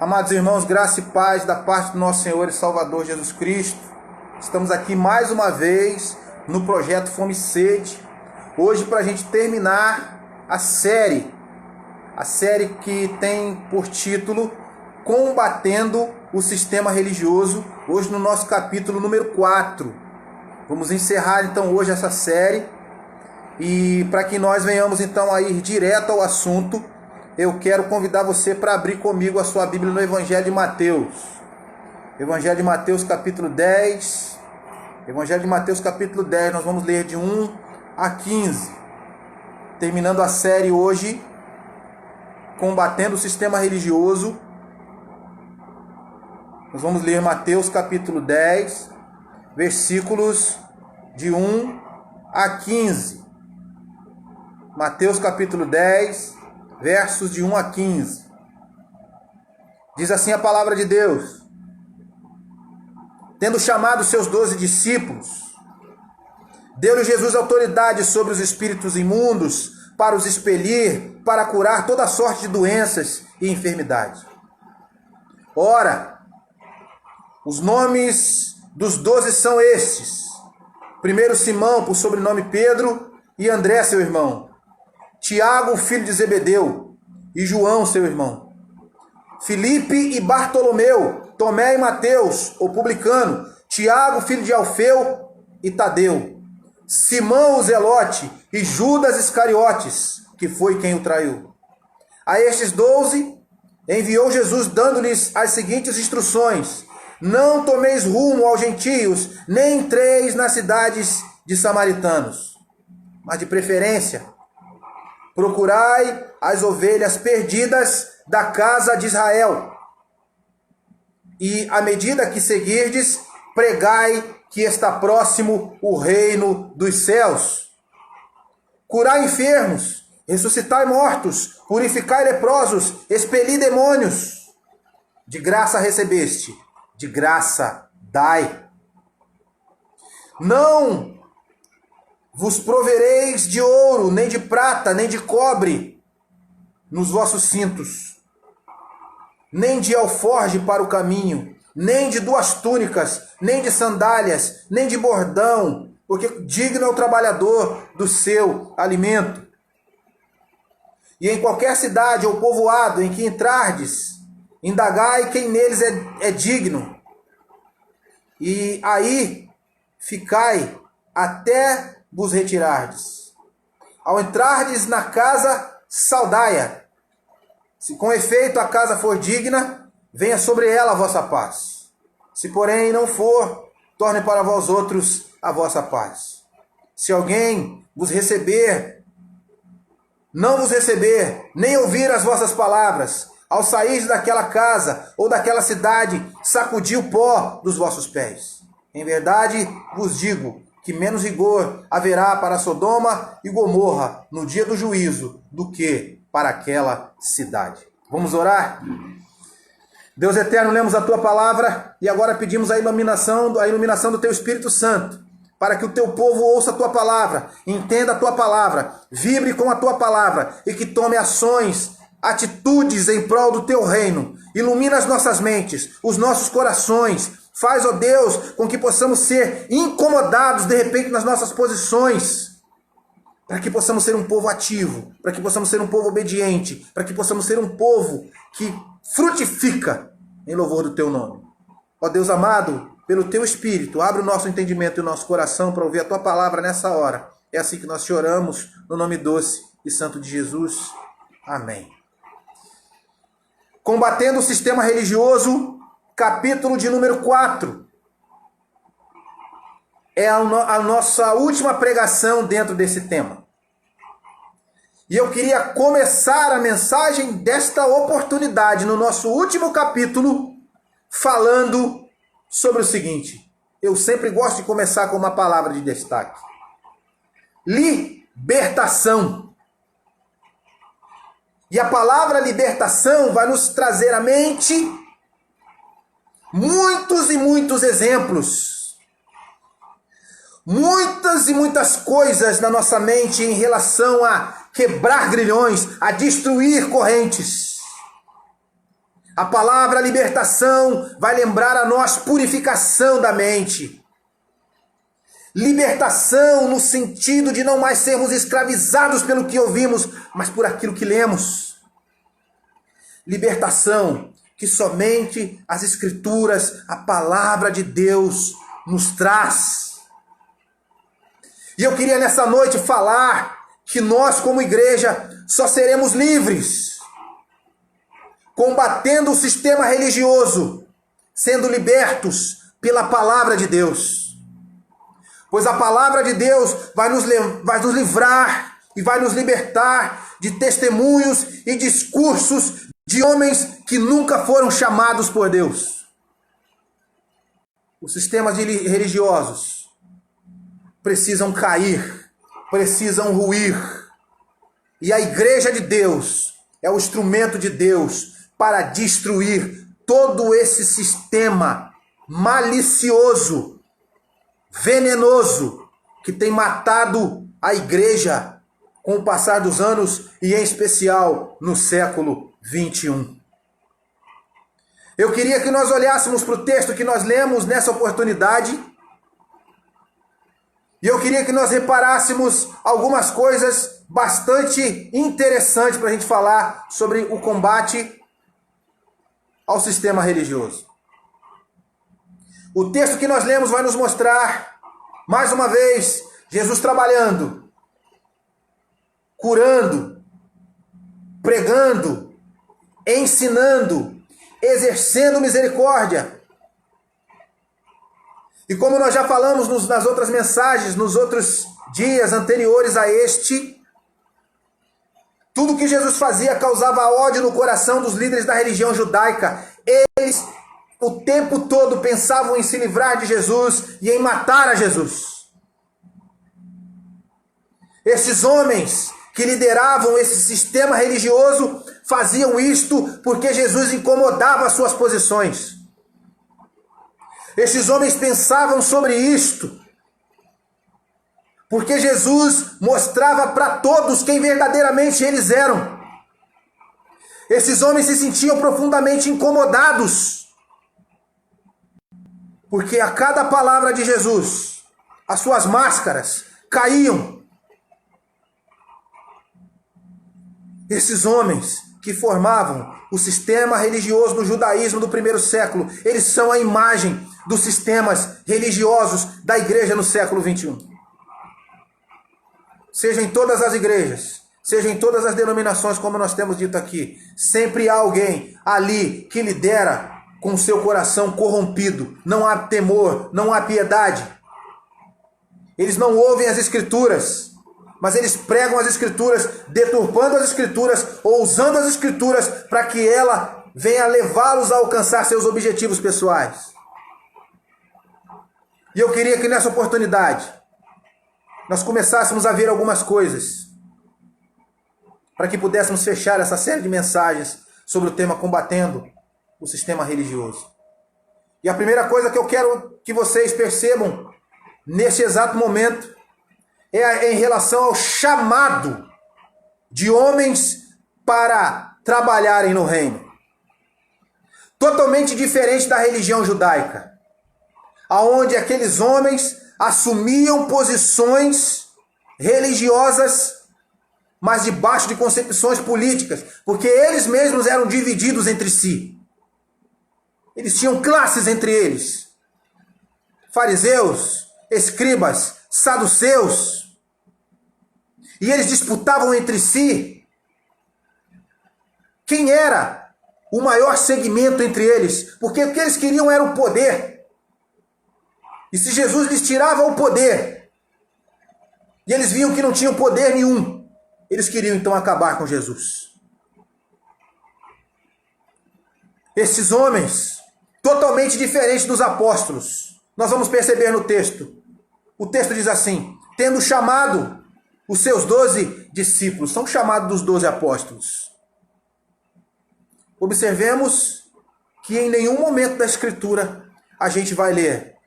Amados irmãos, graça e paz da parte do nosso Senhor e Salvador Jesus Cristo. Estamos aqui mais uma vez no projeto Fome e Sede. Hoje para a gente terminar a série que tem por título Combatendo o Sistema Religioso. Hoje no nosso capítulo número 4. Vamos encerrar então hoje essa série. E para que nós venhamos então a ir direto ao assunto, eu quero convidar você para abrir comigo a sua Bíblia no Evangelho de Mateus. Evangelho de Mateus capítulo 10. Evangelho de Mateus capítulo 10, nós vamos ler de 1 a 15. Terminando a série hoje, Combatendo o Sistema Religioso. Nós vamos ler Mateus capítulo 10, versículos de 1 a 15. Mateus capítulo 10, versos de 1 a 15. Diz assim a palavra de Deus: Tendo chamado seus 12 discípulos, deu-lhe Jesus autoridade sobre os espíritos imundos para os expelir, para curar toda sorte de doenças e enfermidades. Ora, os nomes dos 12 são estes: primeiro Simão, por sobrenome Pedro, e André, seu irmão; Tiago, filho de Zebedeu, e João, seu irmão; Filipe e Bartolomeu, Tomé e Mateus, o publicano; Tiago, filho de Alfeu, e Tadeu; Simão o Zelote, e Judas Iscariotes, que foi quem o traiu. A estes 12 enviou Jesus, dando-lhes as seguintes instruções: não tomeis rumo aos gentios, nem entreis nas cidades de samaritanos, mas de preferência procurai as ovelhas perdidas da casa de Israel. E à medida que seguirdes, pregai que está próximo o reino dos céus. Curai enfermos, ressuscitai mortos, purificai leprosos, expeli demônios. De graça recebeste, de graça dai. Não vos provereis de ouro, nem de prata, nem de cobre nos vossos cintos, nem de alforje para o caminho, nem de 2 túnicas, nem de sandálias, nem de bordão, porque digno é o trabalhador do seu alimento. E em qualquer cidade ou povoado em que entrardes, indagai quem neles é digno, e aí ficai até vos retirardes. Ao entrardes na casa, saudai-a. Se com efeito a casa for digna, venha sobre ela a vossa paz. Se porém não for, torne para vós outros a vossa paz. Se alguém vos receber, não vos receber, nem ouvir as vossas palavras, ao sair daquela casa ou daquela cidade, sacudi o pó dos vossos pés. Em verdade vos digo que menos rigor haverá para Sodoma e Gomorra no dia do juízo do que para aquela cidade. Vamos orar? Deus eterno, lemos a tua palavra e agora pedimos a iluminação do teu Espírito Santo, para que o teu povo ouça a tua palavra, entenda a tua palavra, vibre com a tua palavra e que tome ações, atitudes em prol do teu reino. Ilumina as nossas mentes, os nossos corações. Faz, ó Deus, com que possamos ser incomodados de repente nas nossas posições, para que possamos ser um povo ativo, para que possamos ser um povo obediente, para que possamos ser um povo que frutifica em louvor do teu nome. Ó Deus amado, pelo teu Espírito, abre o nosso entendimento e o nosso coração para ouvir a tua palavra nessa hora. É assim que nós te oramos, no nome doce e santo de Jesus. Amém. Combatendo o sistema religioso, capítulo de número 4. É a nossa última pregação dentro desse tema. E eu queria começar a mensagem desta oportunidade, no nosso último capítulo, falando sobre o seguinte. Eu sempre gosto de começar com uma palavra de destaque: libertação. E a palavra libertação vai nos trazer à mente muitos e muitos exemplos, muitas e muitas coisas na nossa mente em relação a quebrar grilhões, a destruir correntes, A palavra libertação vai lembrar a nós purificação da mente. Libertação no sentido de não mais sermos escravizados pelo que ouvimos, mas por aquilo que lemos. Libertação que somente as Escrituras, a palavra de Deus, nos traz. E eu queria nessa noite falar que nós, como igreja, só seremos livres combatendo o sistema religioso, sendo libertos pela palavra de Deus. Pois a palavra de Deus vai nos livrar e vai nos libertar de testemunhos e discursos de homens que nunca foram chamados por Deus. Os sistemas religiosos precisam cair, precisam ruir. E a igreja de Deus é o instrumento de Deus para destruir todo esse sistema malicioso, venenoso, que tem matado a igreja com o passar dos anos e em especial no século 21. Eu queria que nós olhássemos para o texto que nós lemos nessa oportunidade e eu queria que nós reparássemos algumas coisas bastante interessantes para a gente falar sobre o combate ao sistema religioso. O texto que nós lemos vai nos mostrar, mais uma vez, Jesus trabalhando, curando, pregando, ensinando, exercendo misericórdia. E como nós já falamos nas outras mensagens, nos outros dias anteriores a este, tudo que Jesus fazia causava ódio no coração dos líderes da religião judaica. Eles o tempo todo pensavam em se livrar de Jesus e em matar a Jesus. Esses homens que lideravam esse sistema religioso faziam isto porque Jesus incomodava suas posições. Esses homens pensavam sobre isto porque Jesus mostrava para todos quem verdadeiramente eles eram. Esses homens se sentiam profundamente incomodados, porque a cada palavra de Jesus, as suas máscaras caíam. Esses homens que formavam o sistema religioso do judaísmo do primeiro século, eles são a imagem dos sistemas religiosos da igreja no século 21. Seja em todas as igrejas, seja em todas as denominações, como nós temos dito aqui, sempre há alguém ali que lidera com o seu coração corrompido. Não há temor, não há piedade. Eles não ouvem as Escrituras, mas eles pregam as Escrituras, deturpando as Escrituras ou usando as Escrituras para que ela venha levá-los a alcançar seus objetivos pessoais. E eu queria que nessa oportunidade nós começássemos a ver algumas coisas para que pudéssemos fechar essa série de mensagens sobre o tema combatendo o sistema religioso. E a primeira coisa que eu quero que vocês percebam neste exato momento é em relação ao chamado de homens para trabalharem no reino. Totalmente diferente da religião judaica, aonde aqueles homens assumiam posições religiosas, mas debaixo de concepções políticas, porque eles mesmos eram divididos entre si. Eles tinham classes entre eles. Fariseus, escribas, saduceus. E eles disputavam entre si quem era o maior segmento entre eles, porque o que eles queriam era o poder. E se Jesus lhes tirava o poder, e eles viam que não tinham poder nenhum, eles queriam então acabar com Jesus. Esses homens, totalmente diferentes dos apóstolos, nós vamos perceber no texto. O texto diz assim: tendo chamado os seus 12 discípulos, são chamados dos 12 apóstolos. Observemos que em nenhum momento da Escritura a gente vai ler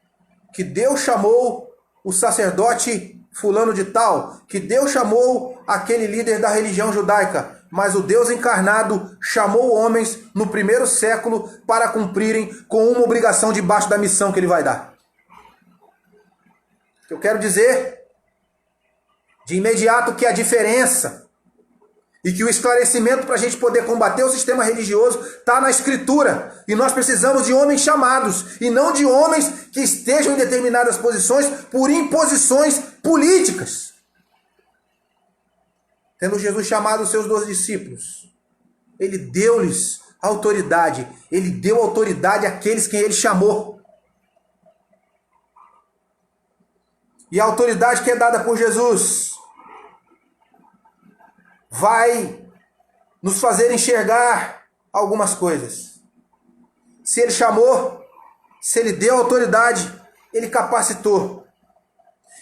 que Deus chamou o sacerdote fulano de tal, que Deus chamou aquele líder da religião judaica, mas o Deus encarnado chamou homens no primeiro século para cumprirem com uma obrigação debaixo da missão que ele vai dar. Eu quero dizer de imediato que a diferença e que o esclarecimento para a gente poder combater o sistema religioso está na Escritura. E nós precisamos de homens chamados e não de homens que estejam em determinadas posições por imposições políticas. Tendo Jesus chamado os seus 12 discípulos, ele deu-lhes autoridade. Ele deu autoridade àqueles que ele chamou. E a autoridade que é dada por Jesus vai nos fazer enxergar algumas coisas. Se ele chamou, se ele deu autoridade, ele capacitou.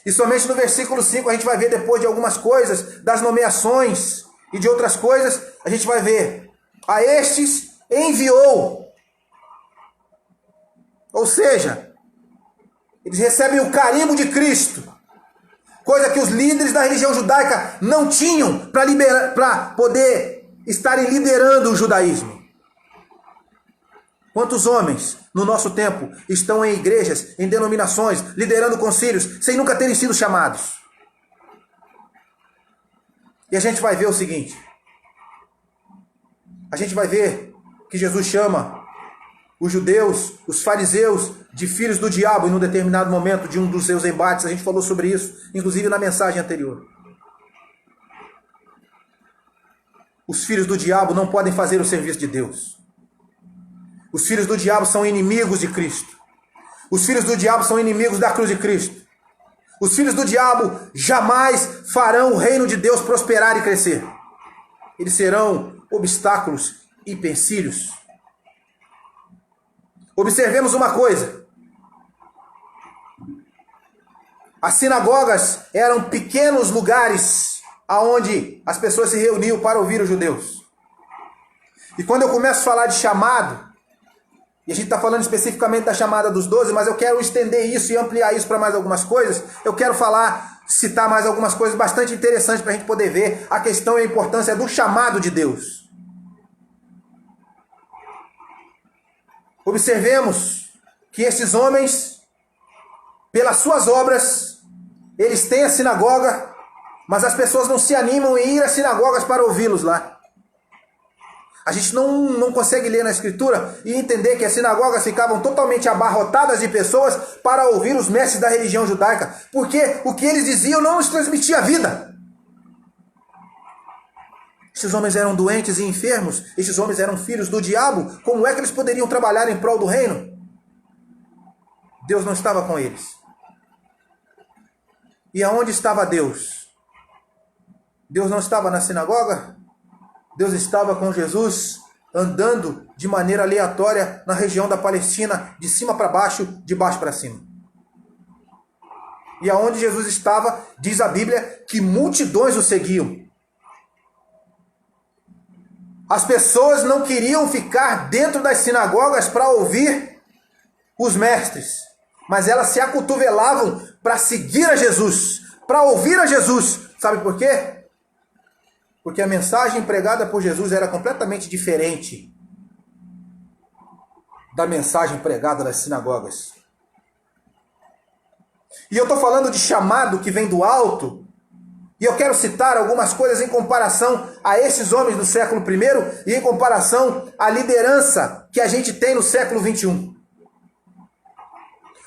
E somente no versículo 5 a gente vai ver, depois de algumas coisas, das nomeações e de outras coisas, a gente vai ver: a estes enviou. Ou seja, eles recebem o carimbo de Cristo. Coisa que os líderes da religião judaica não tinham para poder estarem liderando o judaísmo. Quantos homens no nosso tempo estão em igrejas, em denominações, liderando concílios, sem nunca terem sido chamados? E a gente vai ver o seguinte: a gente vai ver que Jesus chama os judeus, os fariseus, de filhos do diabo, e num determinado momento de um dos seus embates, a gente falou sobre isso, inclusive na mensagem anterior. Os filhos do diabo não podem fazer o serviço de Deus. Os filhos do diabo são inimigos de Cristo. Os filhos do diabo são inimigos da cruz de Cristo. Os filhos do diabo jamais farão o reino de Deus prosperar e crescer. Eles serão obstáculos e empecilhos. Observemos uma coisa: as sinagogas eram pequenos lugares aonde as pessoas se reuniam para ouvir os judeus. E quando eu começo a falar de chamado, e a gente está falando especificamente da chamada dos 12, mas eu quero estender isso e ampliar isso para mais algumas coisas, eu quero citar mais algumas coisas bastante interessantes para a gente poder ver a questão e a importância do chamado de Deus. Observemos que esses homens, pelas suas obras, eles têm a sinagoga, mas as pessoas não se animam em ir às sinagogas para ouvi-los lá. A gente não consegue ler na Escritura e entender que as sinagogas ficavam totalmente abarrotadas de pessoas para ouvir os mestres da religião judaica, porque o que eles diziam não lhes transmitia vida. Esses homens eram doentes e enfermos, esses homens eram filhos do diabo, como é que eles poderiam trabalhar em prol do reino? Deus não estava com eles. E aonde estava Deus? Deus não estava na sinagoga? Deus estava com Jesus, andando de maneira aleatória na região da Palestina, de cima para baixo, de baixo para cima. E aonde Jesus estava, diz a Bíblia, que multidões o seguiam. As pessoas não queriam ficar dentro das sinagogas para ouvir os mestres, mas elas se acotovelavam para seguir a Jesus, para ouvir a Jesus. Sabe por quê? Porque a mensagem pregada por Jesus era completamente diferente da mensagem pregada nas sinagogas. E eu estou falando de chamado que vem do alto, e eu quero citar algumas coisas em comparação a esses homens do século I e em comparação à liderança que a gente tem no século XXI.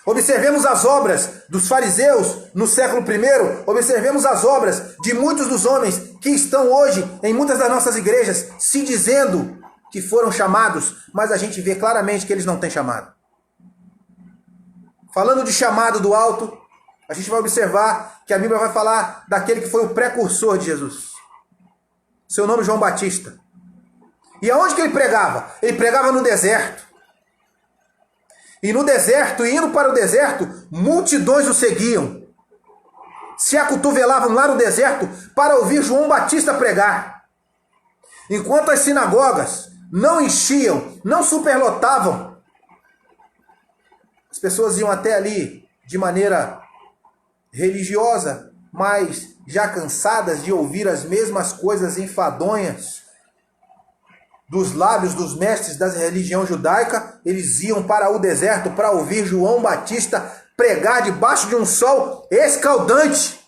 Observemos as obras dos fariseus no século I, observemos as obras de muitos dos homens que estão hoje em muitas das nossas igrejas se dizendo que foram chamados, mas a gente vê claramente que eles não têm chamado. Falando de chamado do alto, a gente vai observar que a Bíblia vai falar daquele que foi o precursor de Jesus. Seu nome é João Batista. E aonde que ele pregava? Ele pregava no deserto. E no deserto, indo para o deserto, multidões o seguiam. Se acotovelavam lá no deserto para ouvir João Batista pregar. Enquanto as sinagogas não enchiam, não superlotavam, as pessoas iam até ali de maneira religiosa, mas já cansadas de ouvir as mesmas coisas enfadonhas dos lábios dos mestres da religião judaica, eles iam para o deserto para ouvir João Batista pregar debaixo de um sol escaldante.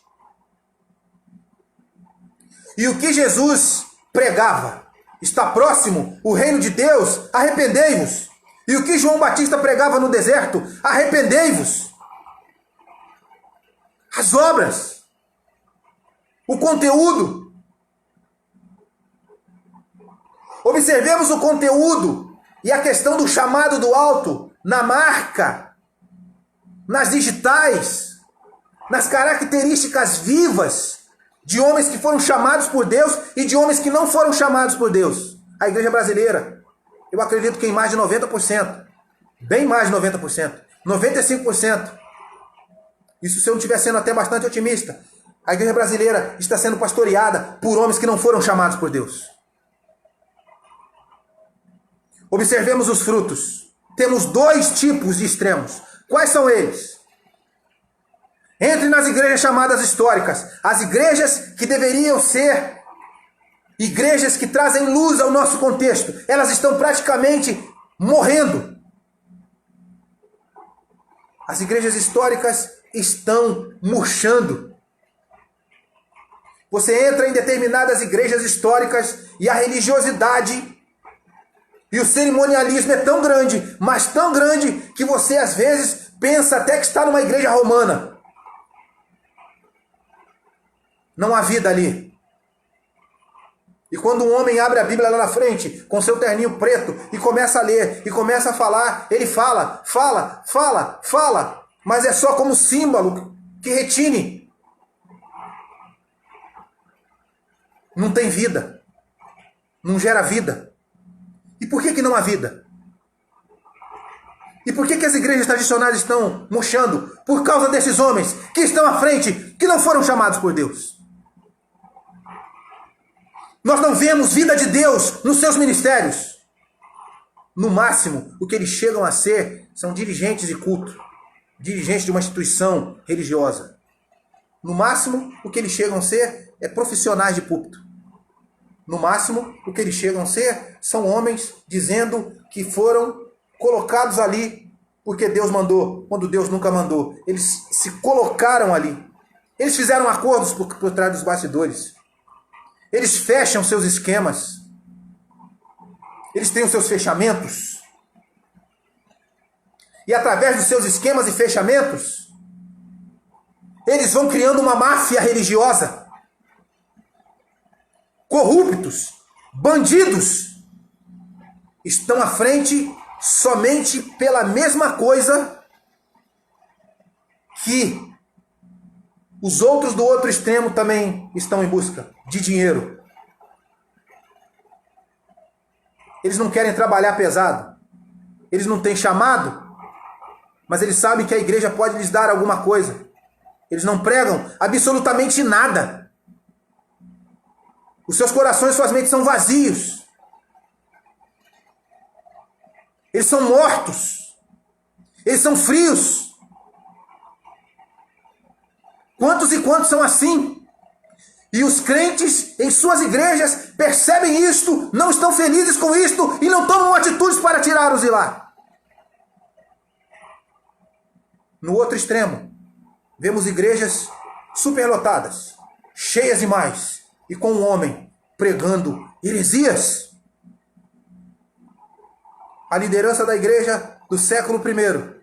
E o que Jesus pregava? Está próximo o reino de Deus, arrependei-vos. E o que João Batista pregava no deserto? Arrependei-vos. As obras, o conteúdo. Observemos o conteúdo e a questão do chamado do alto na marca, nas digitais, nas características vivas de homens que foram chamados por Deus e de homens que não foram chamados por Deus. A igreja brasileira, eu acredito que em mais de 90%, bem mais de 90%, 95%. Isso se eu não estiver sendo até bastante otimista. A igreja brasileira está sendo pastoreada por homens que não foram chamados por Deus. Observemos os frutos. Temos dois tipos de extremos. Quais são eles? Entre nas igrejas chamadas históricas, as igrejas que deveriam ser igrejas que trazem luz ao nosso contexto, elas estão praticamente morrendo. As igrejas históricas estão murchando. Você entra em determinadas igrejas históricas e a religiosidade e o cerimonialismo é tão grande, mas tão grande, que você às vezes pensa até que está numa igreja romana. Não há vida ali. E quando um homem abre a Bíblia lá na frente, com seu terninho preto, e começa a ler, e começa a falar, ele fala, mas é só como símbolo que retine. Não tem vida. Não gera vida. E por que não há vida? E por que as igrejas tradicionais estão murchando? Por causa desses homens que estão à frente, que não foram chamados por Deus. Nós não vemos vida de Deus nos seus ministérios. No máximo, o que eles chegam a ser são dirigentes de culto, dirigentes de uma instituição religiosa. No máximo, o que eles chegam a ser é profissionais de púlpito. No máximo, o que eles chegam a ser são homens dizendo que foram colocados ali porque Deus mandou, quando Deus nunca mandou. Eles se colocaram ali. Eles fizeram acordos por trás dos bastidores. Eles fecham seus esquemas. Eles têm os seus fechamentos. E através dos seus esquemas e fechamentos, eles vão criando uma máfia religiosa. Corruptos, bandidos, estão à frente somente pela mesma coisa que os outros do outro extremo também estão em busca de dinheiro. Eles não querem trabalhar pesado. Eles não têm chamado, mas eles sabem que a igreja pode lhes dar alguma coisa. Eles não pregam absolutamente nada. Os seus corações, suas mentes são vazios. Eles são mortos. Eles são frios. Quantos e quantos são assim? E os crentes em suas igrejas percebem isto, não estão felizes com isto e não tomam atitudes para tirá-los de lá. No outro extremo, vemos igrejas superlotadas, cheias demais, e com um homem pregando heresias. A liderança da igreja do século I,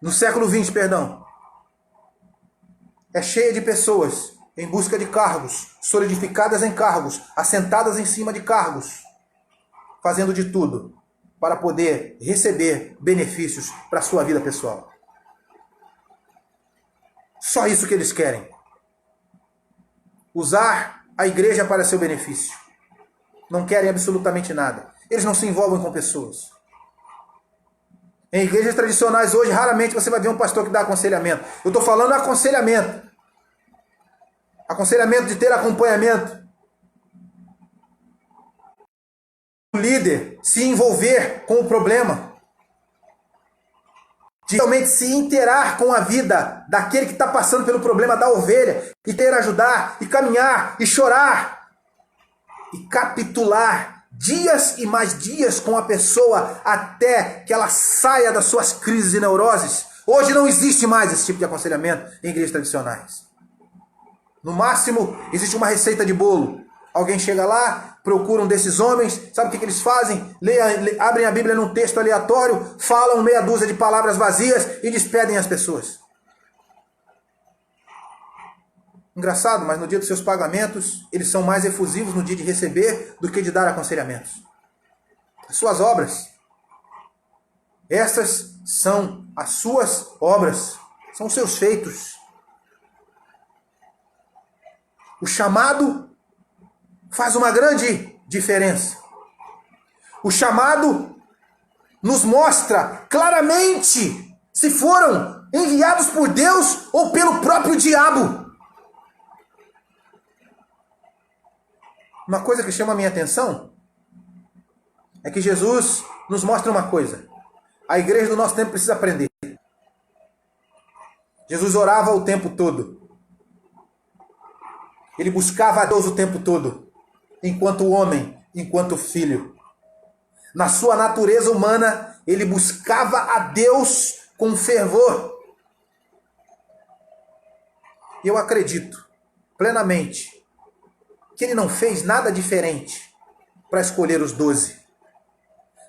no século XX, perdão, é cheia de pessoas em busca de cargos, solidificadas em cargos, assentadas em cima de cargos, fazendo de tudo para poder receber benefícios para a sua vida pessoal. Só isso que eles querem. Usar a igreja para seu benefício. Não querem absolutamente nada. Eles não se envolvem com pessoas. Em igrejas tradicionais hoje, raramente você vai ver um pastor que dá aconselhamento. Eu estou falando aconselhamento. Aconselhamento de ter acompanhamento. O líder se envolver com o problema. de realmente se inteirar com a vida daquele que está passando pelo problema da ovelha, e querer ajudar, e caminhar, e chorar, e capitular dias e mais dias com a pessoa até que ela saia das suas crises e neuroses. Hoje não existe mais esse tipo de aconselhamento em igrejas tradicionais. No máximo, existe uma receita de bolo. Alguém chega lá, procura um desses homens, sabe o que eles fazem? Abrem a Bíblia num texto aleatório, falam meia dúzia de palavras vazias e despedem as pessoas. Engraçado, mas no dia dos seus pagamentos, eles são mais efusivos no dia de receber do que de dar aconselhamentos. As suas obras. Essas são as suas obras. São os seus feitos. O chamado faz uma grande diferença. O chamado nos mostra claramente se foram enviados por Deus ou pelo próprio diabo. Uma coisa que chama a minha atenção é que Jesus nos mostra uma coisa. A igreja do nosso tempo precisa aprender. Jesus orava o tempo todo. Ele buscava a Deus o tempo todo. Enquanto homem, enquanto filho. Na sua natureza humana, ele buscava a Deus com fervor. E eu acredito plenamente que ele não fez nada diferente para escolher os 12.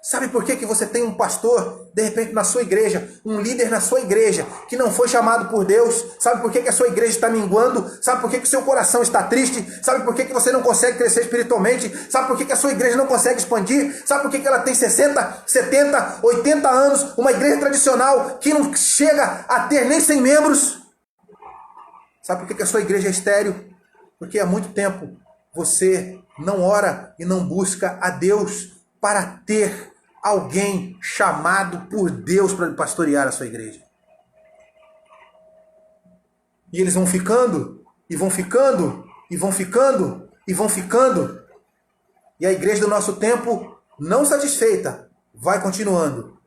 Sabe por que você tem um pastor, de repente, na sua igreja, um líder na sua igreja, que não foi chamado por Deus? Sabe por que a sua igreja está minguando? Sabe por que o seu coração está triste? Sabe por que você não consegue crescer espiritualmente? Sabe por que a sua igreja não consegue expandir? Sabe por que ela tem 60, 70, 80 anos, uma igreja tradicional que não chega a ter nem 100 membros? Sabe por que a sua igreja é estéril? Porque há muito tempo você não ora e não busca a Deus para ter alguém chamado por Deus para pastorear a sua igreja. E eles vão ficando, e vão ficando, e vão ficando, e vão ficando. E a igreja do nosso tempo, não satisfeita, vai continuando,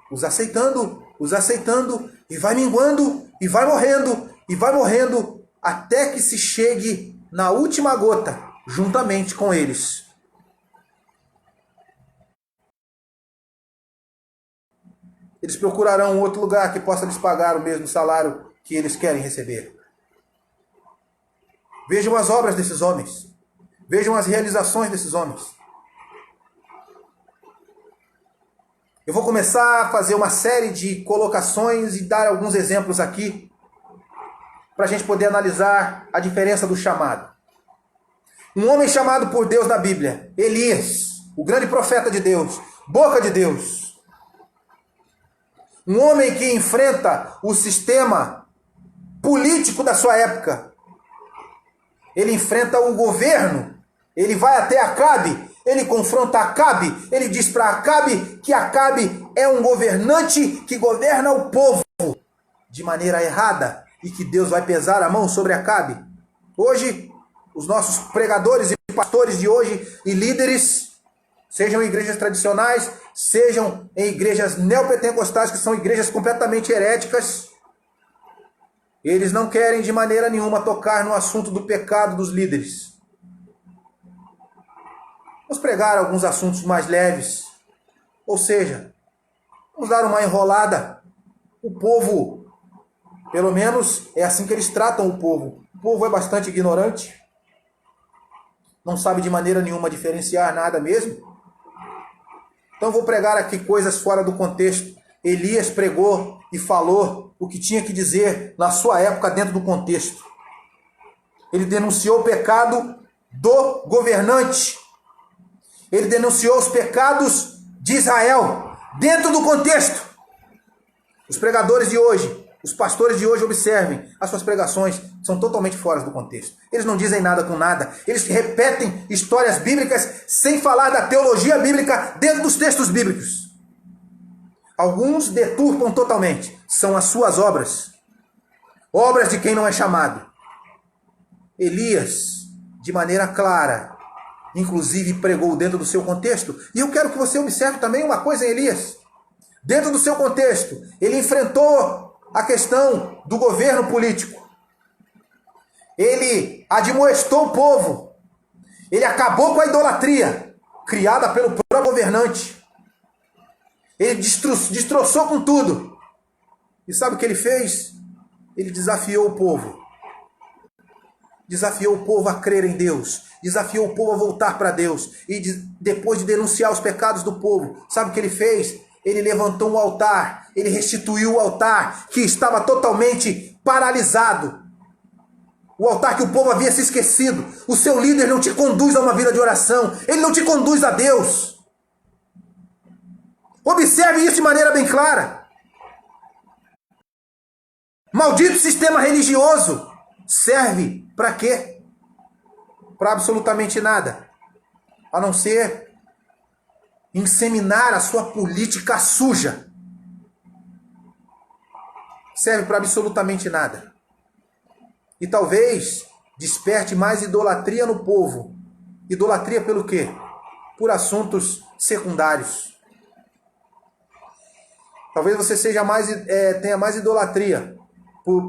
os aceitando, e vai minguando, e vai morrendo, até que se chegue na última gota, juntamente com eles. Eles procurarão um outro lugar que possa lhes pagar o mesmo salário que eles querem receber. Vejam as obras desses homens. Vejam as realizações desses homens. Eu vou começar a fazer uma série de colocações e dar alguns exemplos aqui para a gente poder analisar a diferença do chamado. Um homem chamado por Deus na Bíblia, Elias, o grande profeta de Deus, boca de Deus. Um homem que enfrenta o sistema político da sua época. Ele enfrenta o governo. Ele vai até Acabe. Ele confronta Acabe. Ele diz para Acabe que Acabe é um governante que governa o povo de maneira errada e que Deus vai pesar a mão sobre Acabe. Hoje, os nossos pregadores e pastores de hoje e líderes, sejam em igrejas tradicionais, sejam em igrejas neopentecostais, que são igrejas completamente heréticas, eles não querem de maneira nenhuma tocar no assunto do pecado dos líderes. Vamos pregar alguns assuntos mais leves, ou seja, vamos dar uma enrolada. O povo, pelo menos é assim que eles tratam o povo. O povo é bastante ignorante, não sabe de maneira nenhuma diferenciar nada mesmo. Então vou pregar aqui coisas fora do contexto. Elias pregou e falou o que tinha que dizer na sua época dentro do contexto. Ele denunciou o pecado do governante. Ele denunciou os pecados de Israel dentro do contexto. Os pregadores de hoje, os pastores de hoje, observem, as suas pregações são totalmente fora do contexto. Eles não dizem nada com nada. Eles repetem histórias bíblicas sem falar da teologia bíblica dentro dos textos bíblicos. Alguns deturpam totalmente. São as suas obras. Obras de quem não é chamado. Elias, de maneira clara, inclusive pregou dentro do seu contexto. E eu quero que você observe também uma coisa em Elias. dentro do seu contexto, ele enfrentou a questão do governo político. Ele admoestou o povo. Ele acabou com a idolatria criada pelo próprio governante. Ele destroçou com tudo. E sabe o que ele fez? Ele desafiou o povo. Desafiou o povo a crer em Deus. Desafiou o povo a voltar para Deus. E depois de denunciar os pecados do povo, sabe o que ele fez? Ele levantou um altar. Ele restituiu o altar que estava totalmente paralisado. O altar que o povo havia se esquecido. O seu líder não te conduz a uma vida de oração. Ele não te conduz a Deus. Observe isso de maneira bem clara. Maldito sistema religioso serve para quê? Para absolutamente nada. A não ser inseminar a sua política suja. Serve para absolutamente nada. E talvez desperte mais idolatria no povo. Idolatria pelo quê? Por assuntos secundários. Talvez você tenha mais idolatria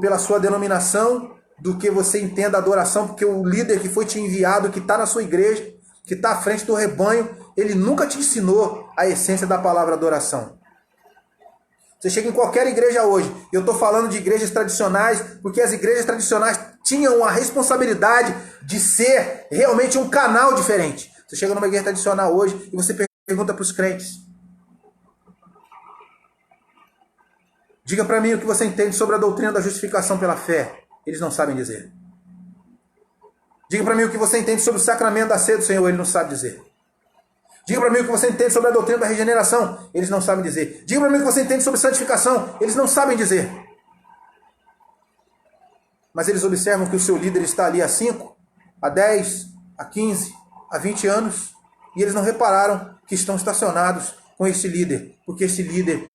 pela sua denominação do que você entenda a adoração, porque o líder que foi te enviado, que está na sua igreja, que está à frente do rebanho, ele nunca te ensinou a essência da palavra adoração. Você chega em qualquer igreja hoje, eu estou falando de igrejas tradicionais, porque as igrejas tradicionais tinham a responsabilidade de ser realmente um canal diferente. Você chega numa igreja tradicional hoje e você pergunta para os crentes: diga para mim o que você entende sobre a doutrina da justificação pela fé. Eles não sabem dizer. Diga para mim o que você entende sobre o sacramento da ceia do Senhor. Ele não sabe dizer. Diga para mim o que você entende sobre a doutrina da regeneração. Eles não sabem dizer. Diga para mim o que você entende sobre santificação. Eles não sabem dizer. Mas eles observam que o seu líder está ali há 5, há 10, há 15, há 20 anos. E eles não repararam que estão estacionados com esse líder. Porque esse líder...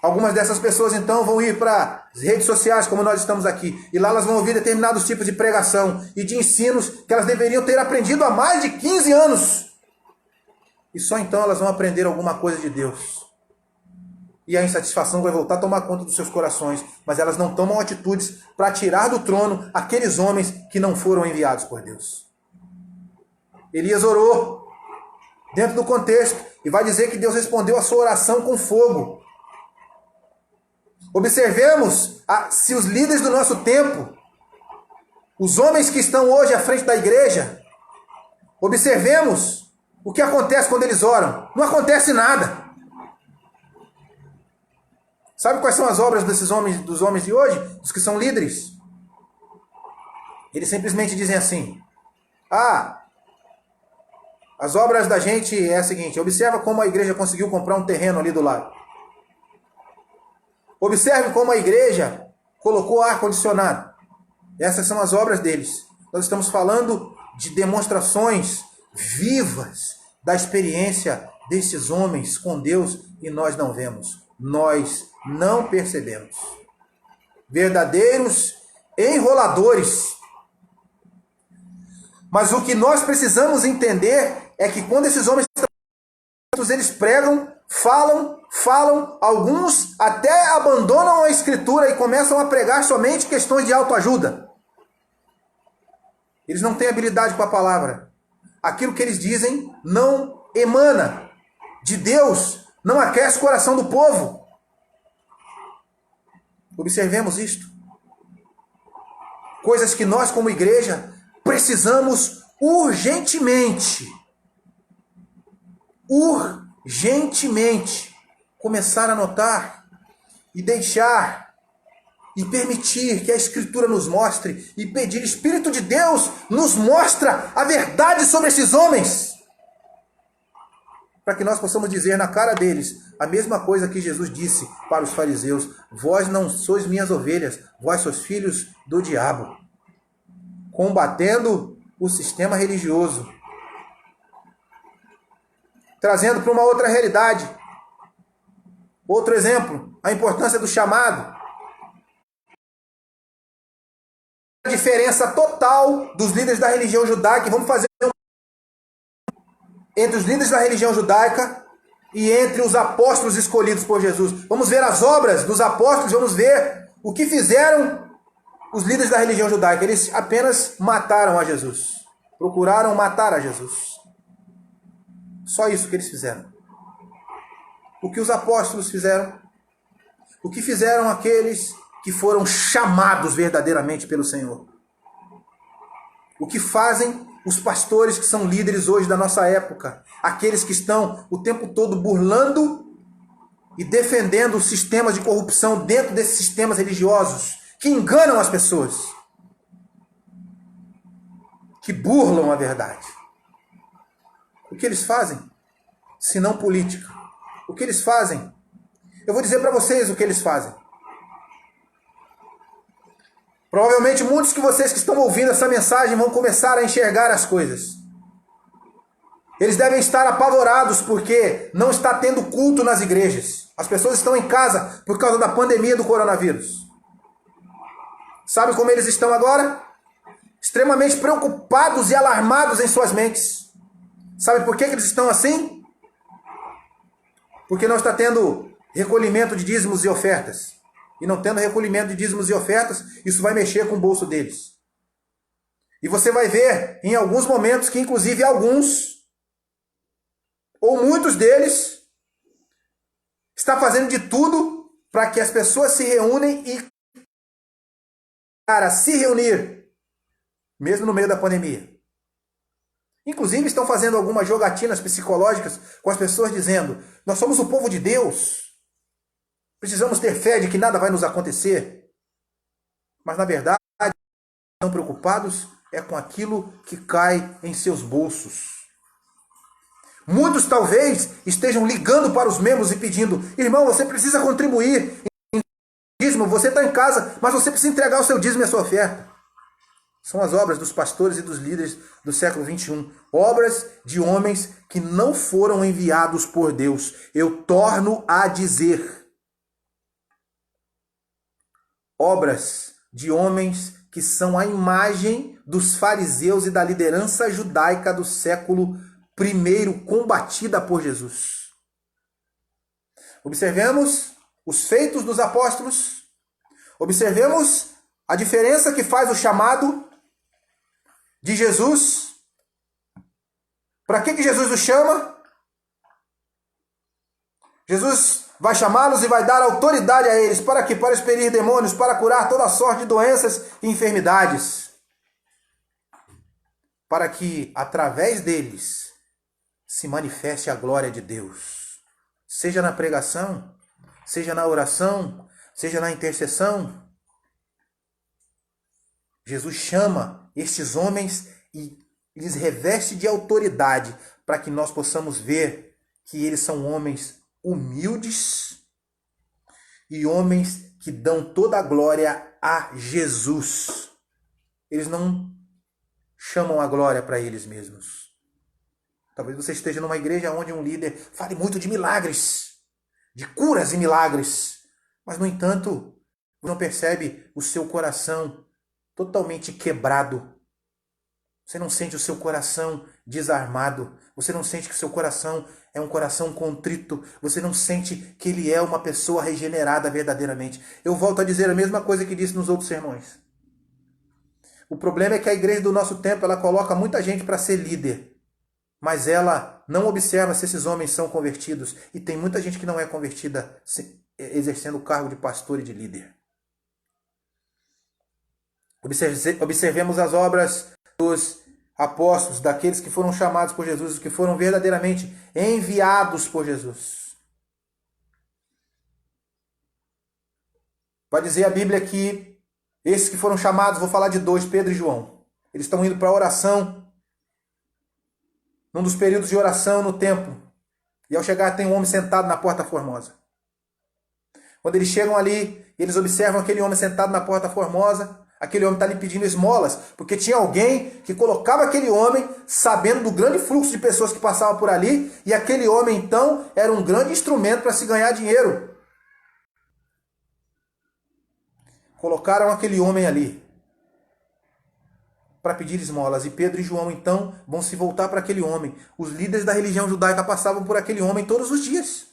Algumas dessas pessoas, então, vão ir para as redes sociais, como nós estamos aqui. E lá elas vão ouvir determinados tipos de pregação e de ensinos que elas deveriam ter aprendido há mais de 15 anos. E só então elas vão aprender alguma coisa de Deus. E a insatisfação vai voltar a tomar conta dos seus corações. Mas elas não tomam atitudes para tirar do trono aqueles homens que não foram enviados por Deus. Elias orou dentro do contexto e vai dizer que Deus respondeu a sua oração com fogo. Observemos se os líderes do nosso tempo, os homens que estão hoje à frente da igreja, observemos o que acontece quando eles oram. Não acontece nada. Sabe quais são as obras dos homens de hoje? Dos que são líderes? Eles simplesmente dizem assim: as obras da gente é a seguinte, observa como a igreja conseguiu comprar um terreno ali do lado. Observe como a igreja colocou ar-condicionado. Essas são as obras deles. Nós estamos falando de demonstrações vivas da experiência desses homens com Deus e nós não vemos. Nós não percebemos. Verdadeiros enroladores. Mas o que nós precisamos entender é que quando esses homens eles pregam, falam, alguns até abandonam a escritura e começam a pregar somente questões de autoajuda. Eles não têm habilidade com a palavra. Aquilo que eles dizem não emana de Deus, não aquece o coração do povo. Observemos isto. Coisas que nós como igreja precisamos urgentemente começar a notar e deixar e permitir que a Escritura nos mostre e pedir, Espírito de Deus, nos mostra a verdade sobre esses homens, para que nós possamos dizer na cara deles a mesma coisa que Jesus disse para os fariseus: vós não sois minhas ovelhas, vós sois filhos do diabo, combatendo o sistema religioso. Trazendo para uma outra realidade. Outro exemplo, a importância do chamado. A diferença total dos líderes da religião judaica. Vamos fazer entre os líderes da religião judaica e entre os apóstolos escolhidos por Jesus. Vamos ver as obras dos apóstolos, vamos ver o que fizeram os líderes da religião judaica. Eles apenas mataram a Jesus. Procuraram matar a Jesus. Só isso que eles fizeram. O que os apóstolos fizeram? O que fizeram aqueles que foram chamados verdadeiramente pelo Senhor? O que fazem os pastores que são líderes hoje da nossa época? Aqueles que estão o tempo todo burlando e defendendo os sistemas de corrupção dentro desses sistemas religiosos, que enganam as pessoas, que burlam a verdade. O que eles fazem? Se não política. O que eles fazem? Eu vou dizer para vocês o que eles fazem. Provavelmente muitos de vocês que estão ouvindo essa mensagem vão começar a enxergar as coisas. Eles devem estar apavorados porque não está tendo culto nas igrejas. As pessoas estão em casa por causa da pandemia do coronavírus. Sabe como eles estão agora? Extremamente preocupados e alarmados em suas mentes. Sabe por que eles estão assim? Porque não está tendo recolhimento de dízimos e ofertas. E não tendo recolhimento de dízimos e ofertas, isso vai mexer com o bolso deles. E você vai ver em alguns momentos que inclusive alguns, ou muitos deles, está fazendo de tudo para que as pessoas se reúnem e para se reunir, mesmo no meio da pandemia. Inclusive estão fazendo algumas jogatinas psicológicas com as pessoas dizendo: nós somos o povo de Deus, precisamos ter fé de que nada vai nos acontecer. Mas na verdade, estão preocupados é com aquilo que cai em seus bolsos. Muitos talvez estejam ligando para os membros e pedindo: irmão, você precisa contribuir em dízimo, você está em casa, mas você precisa entregar o seu dízimo e a sua oferta. São as obras dos pastores e dos líderes do século XXI. Obras de homens que não foram enviados por Deus. Eu torno a dizer. Obras de homens que são a imagem dos fariseus e da liderança judaica do século I, combatida por Jesus. Observemos os feitos dos apóstolos. Observemos a diferença que faz o chamado de Jesus. Para que Jesus os chama? Jesus vai chamá-los e vai dar autoridade a eles. Para quê? Para expelir demônios, para curar toda sorte de doenças e enfermidades. Para que, através deles, se manifeste a glória de Deus. Seja na pregação, seja na oração, seja na intercessão. Jesus chama estes homens e lhes reveste de autoridade para que nós possamos ver que eles são homens humildes e homens que dão toda a glória a Jesus. Eles não chamam a glória para eles mesmos. Talvez você esteja numa igreja onde um líder fale muito de milagres, de curas e milagres, mas no entanto, você não percebe o seu coração totalmente quebrado. Você não sente o seu coração desarmado. Você não sente que o seu coração é um coração contrito. Você não sente que ele é uma pessoa regenerada verdadeiramente. Eu volto a dizer a mesma coisa que disse nos outros sermões. O problema é que a igreja do nosso tempo, ela coloca muita gente para ser líder. Mas ela não observa se esses homens são convertidos. E tem muita gente que não é convertida exercendo o cargo de pastor e de líder. Observemos as obras dos apóstolos, daqueles que foram chamados por Jesus, que foram verdadeiramente enviados por Jesus. Vai dizer a Bíblia que esses que foram chamados, vou falar de dois, Pedro e João. Eles estão indo para a oração, num dos períodos de oração no templo. E ao chegar tem um homem sentado na porta formosa. Quando eles chegam ali, eles observam aquele homem sentado na porta formosa. Aquele homem está lhe pedindo esmolas, porque tinha alguém que colocava aquele homem sabendo do grande fluxo de pessoas que passavam por ali, e aquele homem, então, era um grande instrumento para se ganhar dinheiro. Colocaram aquele homem ali. para pedir esmolas. E Pedro e João, então, vão se voltar para aquele homem. Os líderes da religião judaica passavam por aquele homem todos os dias.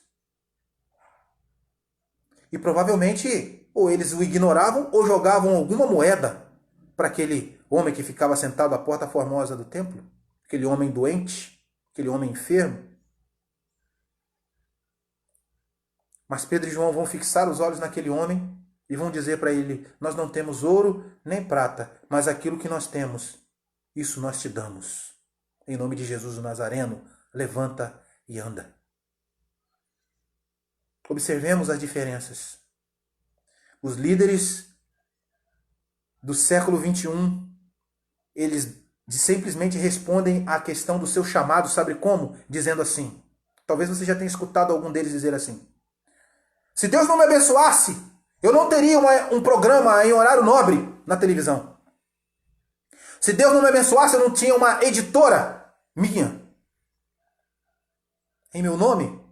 E provavelmente, ou eles o ignoravam, ou jogavam alguma moeda para aquele homem que ficava sentado à porta formosa do templo. Aquele homem doente, aquele homem enfermo. Mas Pedro e João vão fixar os olhos naquele homem e vão dizer para ele: nós não temos ouro nem prata, mas aquilo que nós temos, isso nós te damos. Em nome de Jesus o Nazareno, levanta e anda. Observemos as diferenças. Os líderes do século 21, eles simplesmente respondem à questão do seu chamado, sabe como? Dizendo assim. Talvez você já tenha escutado algum deles dizer assim: se Deus não me abençoasse, eu não teria um programa em horário nobre na televisão. Se Deus não me abençoasse, eu não tinha uma editora minha em meu nome.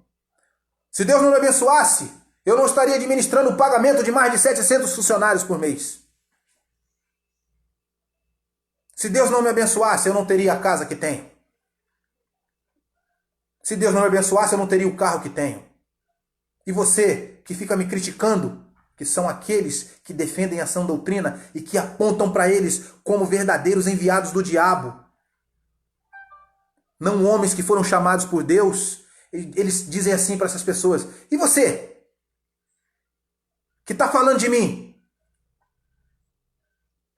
Se Deus não me abençoasse, eu não estaria administrando o pagamento de mais de 700 funcionários por mês. Se Deus não me abençoasse, eu não teria a casa que tenho. Se Deus não me abençoasse, eu não teria o carro que tenho. E você que fica me criticando, que são aqueles que defendem a sã doutrina e que apontam para eles como verdadeiros enviados do diabo, não homens que foram chamados por Deus, eles dizem assim para essas pessoas: e você, que está falando de mim?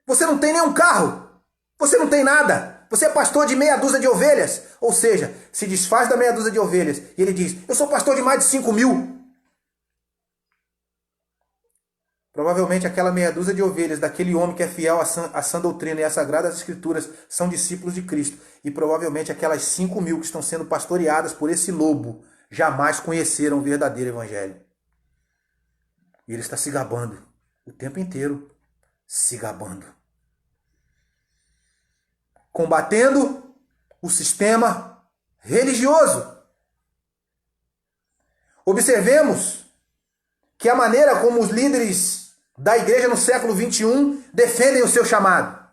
Você não tem nenhum carro, você não tem nada, você é pastor de meia dúzia de ovelhas, ou seja, se desfaz da meia dúzia de ovelhas, e ele diz: eu sou pastor de mais de 5.000. Provavelmente aquela meia dúzia de ovelhas daquele homem que é fiel à sã doutrina e às sagradas escrituras são discípulos de Cristo. E provavelmente aquelas 5.000 que estão sendo pastoreadas por esse lobo jamais conheceram o verdadeiro evangelho. E ele está se gabando o tempo inteiro, se gabando. Combatendo o sistema religioso. Observemos que a maneira como os líderes da igreja no século 21 defendem o seu chamado.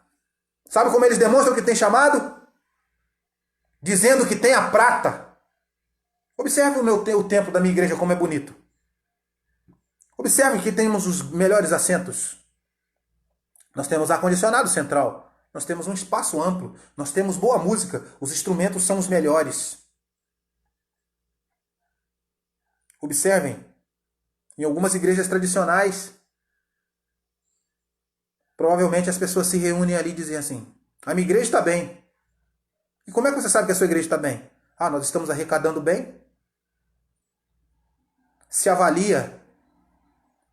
Sabe como eles demonstram que tem chamado? Dizendo que tem a prata. Observe o templo da minha igreja como é bonito. Observe que temos os melhores assentos. Nós temos ar-condicionado central. Nós temos um espaço amplo. Nós temos boa música. Os instrumentos são os melhores. Observem. Em algumas igrejas tradicionais, provavelmente as pessoas se reúnem ali e dizem assim: a minha igreja está bem. E como é que você sabe que a sua igreja está bem? Ah, nós estamos arrecadando bem. Se avalia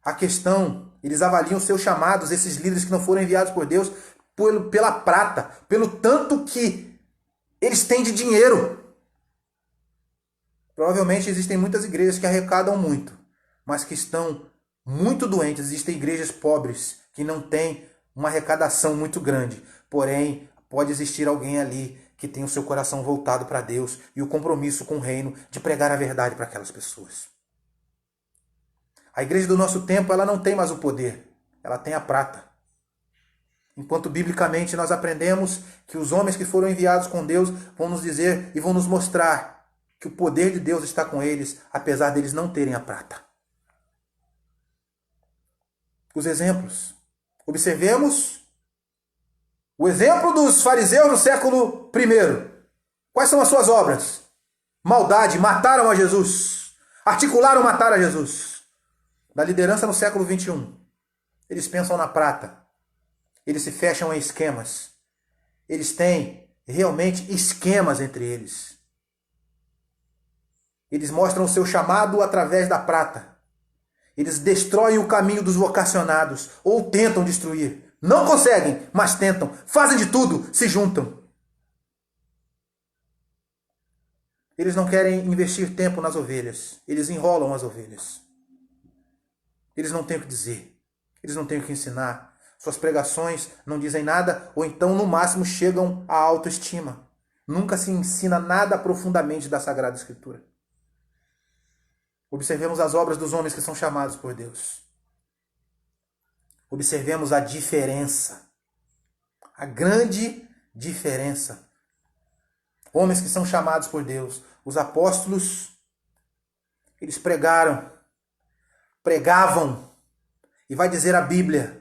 a questão, eles avaliam os seus chamados, esses líderes que não foram enviados por Deus, pela prata, pelo tanto que eles têm de dinheiro. Provavelmente existem muitas igrejas que arrecadam muito, mas que estão muito doentes. Existem igrejas pobres que não têm uma arrecadação muito grande. Porém, pode existir alguém ali que tem o seu coração voltado para Deus e o compromisso com o reino de pregar a verdade para aquelas pessoas. A igreja do nosso tempo, ela não tem mais o poder. Ela tem a prata. Enquanto biblicamente nós aprendemos que os homens que foram enviados com Deus vão nos dizer e vão nos mostrar que o poder de Deus está com eles, apesar deles não terem a prata. Os exemplos. Observemos o exemplo dos fariseus no século I. Quais são as suas obras? Maldade, mataram a Jesus. Articularam matar a Jesus. Da liderança no século 21. Eles pensam na prata. Eles se fecham em esquemas. Eles têm realmente esquemas entre eles. Eles mostram o seu chamado através da prata. Eles destroem o caminho dos vocacionados, ou tentam destruir. Não conseguem, mas tentam. Fazem de tudo, se juntam. Eles não querem investir tempo nas ovelhas. Eles enrolam as ovelhas. Eles não têm o que dizer. Eles não têm o que ensinar. Suas pregações não dizem nada, ou então, no máximo, chegam à autoestima. Nunca se ensina nada profundamente da Sagrada Escritura. Observemos as obras dos homens que são chamados por Deus. Observemos a diferença. A grande diferença. Homens que são chamados por Deus. Os apóstolos, eles pregavam. E vai dizer a Bíblia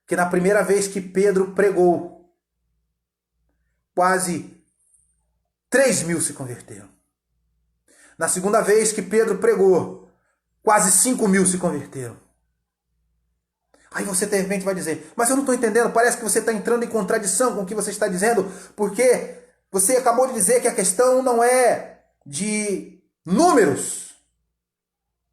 que na primeira vez que Pedro pregou, quase 3.000 se converteram. Na segunda vez que Pedro pregou, quase 5.000 se converteram. Aí você de repente vai dizer, mas eu não estou entendendo, parece que você está entrando em contradição com o que você está dizendo, porque você acabou de dizer que a questão não é de números.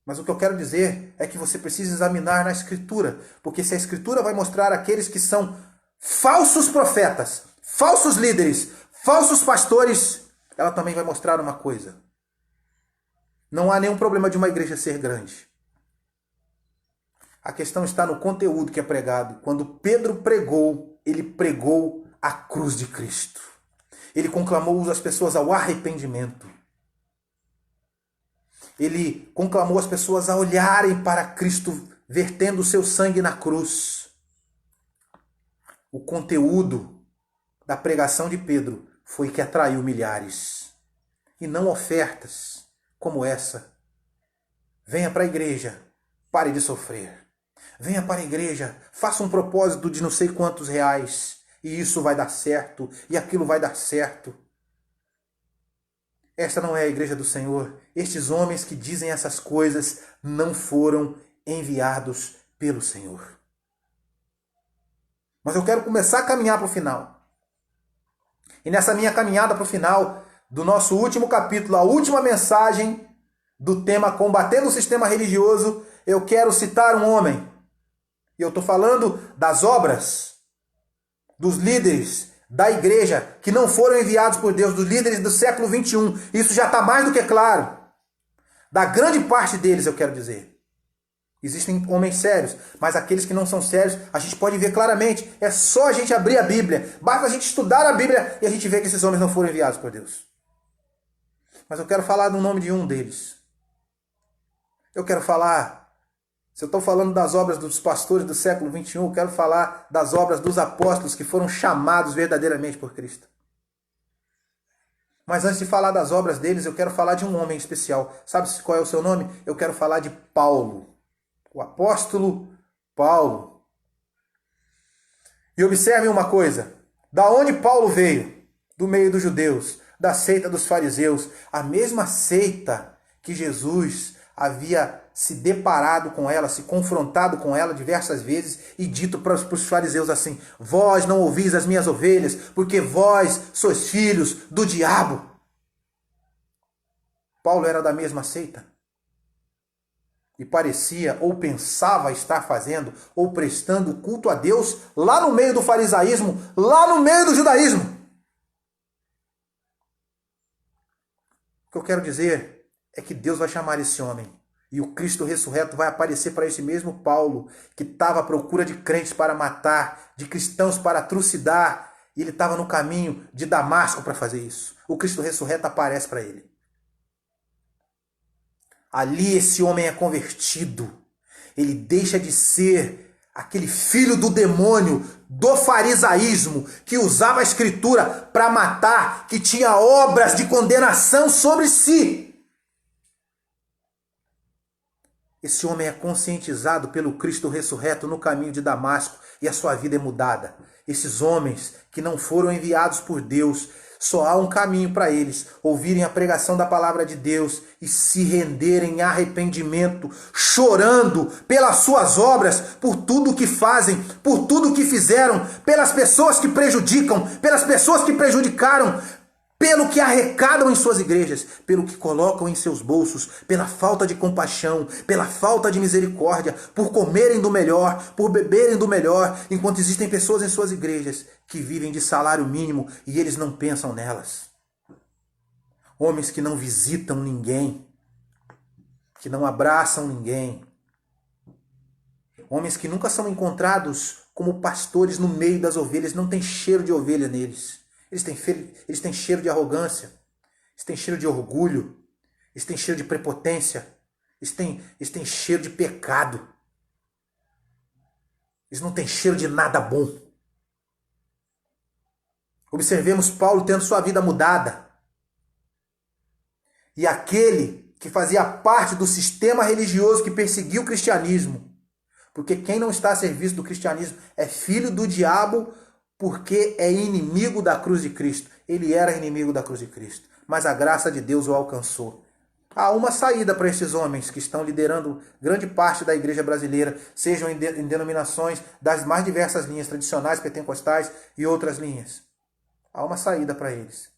Mas o que eu quero dizer é que você precisa examinar na Escritura, porque se a Escritura vai mostrar aqueles que são falsos profetas, falsos líderes, falsos pastores, ela também vai mostrar uma coisa. Não há nenhum problema de uma igreja ser grande. A questão está no conteúdo que é pregado. Quando Pedro pregou, ele pregou a cruz de Cristo. Ele conclamou as pessoas ao arrependimento. Ele conclamou as pessoas a olharem para Cristo, vertendo o seu sangue na cruz. O conteúdo da pregação de Pedro foi que atraiu milhares. E não ofertas como essa. Venha para a igreja, pare de sofrer. Venha para a igreja, faça um propósito de não sei quantos reais. E isso vai dar certo, e aquilo vai dar certo. Esta não é a igreja do Senhor. Estes homens que dizem essas coisas não foram enviados pelo Senhor. Mas eu quero começar a caminhar para o final. E nessa minha caminhada para o final do nosso último capítulo, a última mensagem do tema Combatendo o Sistema Religioso, eu quero citar um homem. E eu estou falando das obras dos líderes da igreja que não foram enviados por Deus, dos líderes do século 21. Isso já está mais do que claro. Da grande parte deles, eu quero dizer. Existem homens sérios, mas aqueles que não são sérios, a gente pode ver claramente. É só a gente abrir a Bíblia. Basta a gente estudar a Bíblia e a gente vê que esses homens não foram enviados por Deus. Mas eu quero falar do nome de um deles. Eu quero falar... Se eu estou falando das obras dos pastores do século 21, eu quero falar das obras dos apóstolos que foram chamados verdadeiramente por Cristo. Mas antes de falar das obras deles, eu quero falar de um homem especial. Sabe qual é o seu nome? Eu quero falar de Paulo. O apóstolo Paulo. E observem uma coisa. Da onde Paulo veio? Do meio dos judeus, da seita dos fariseus. A mesma seita que Jesus havia se deparado com ela, se confrontado com ela diversas vezes e dito para os fariseus assim: vós não ouvis as minhas ovelhas, porque vós sois filhos do diabo. Paulo era da mesma seita. E parecia ou pensava estar fazendo ou prestando culto a Deus lá no meio do farisaísmo, lá no meio do judaísmo. O que eu quero dizer é que Deus vai chamar esse homem. E o Cristo ressurreto vai aparecer para esse mesmo Paulo, que estava à procura de crentes para matar, de cristãos para trucidar. E ele estava no caminho de Damasco para fazer isso. O Cristo ressurreto aparece para ele. Ali esse homem é convertido. Ele deixa de ser aquele filho do demônio, do farisaísmo, que usava a escritura para matar, que tinha obras de condenação sobre si. Esse homem é conscientizado pelo Cristo ressurreto no caminho de Damasco e a sua vida é mudada. Esses homens que não foram enviados por Deus, só há um caminho para eles: ouvirem a pregação da palavra de Deus e se renderem em arrependimento, chorando pelas suas obras, por tudo que fazem, por tudo que fizeram, pelas pessoas que prejudicam, pelas pessoas que prejudicaram, pelo que arrecadam em suas igrejas, pelo que colocam em seus bolsos, pela falta de compaixão, pela falta de misericórdia, por comerem do melhor, por beberem do melhor, enquanto existem pessoas em suas igrejas que vivem de salário mínimo e eles não pensam nelas. Homens que não visitam ninguém, que não abraçam ninguém. Homens que nunca são encontrados como pastores no meio das ovelhas, não tem cheiro de ovelha neles. Eles têm cheiro de arrogância, eles têm cheiro de orgulho, eles têm cheiro de prepotência, eles têm cheiro de pecado. Eles não têm cheiro de nada bom. Observemos Paulo tendo sua vida mudada. E aquele que fazia parte do sistema religioso que perseguiu o cristianismo. Porque quem não está a serviço do cristianismo é filho do diabo, porque é inimigo da cruz de Cristo. Ele era inimigo da cruz de Cristo, mas a graça de Deus o alcançou. Há uma saída para esses homens que estão liderando grande parte da igreja brasileira, sejam em denominações das mais diversas linhas tradicionais, pentecostais e outras linhas. Há uma saída para eles.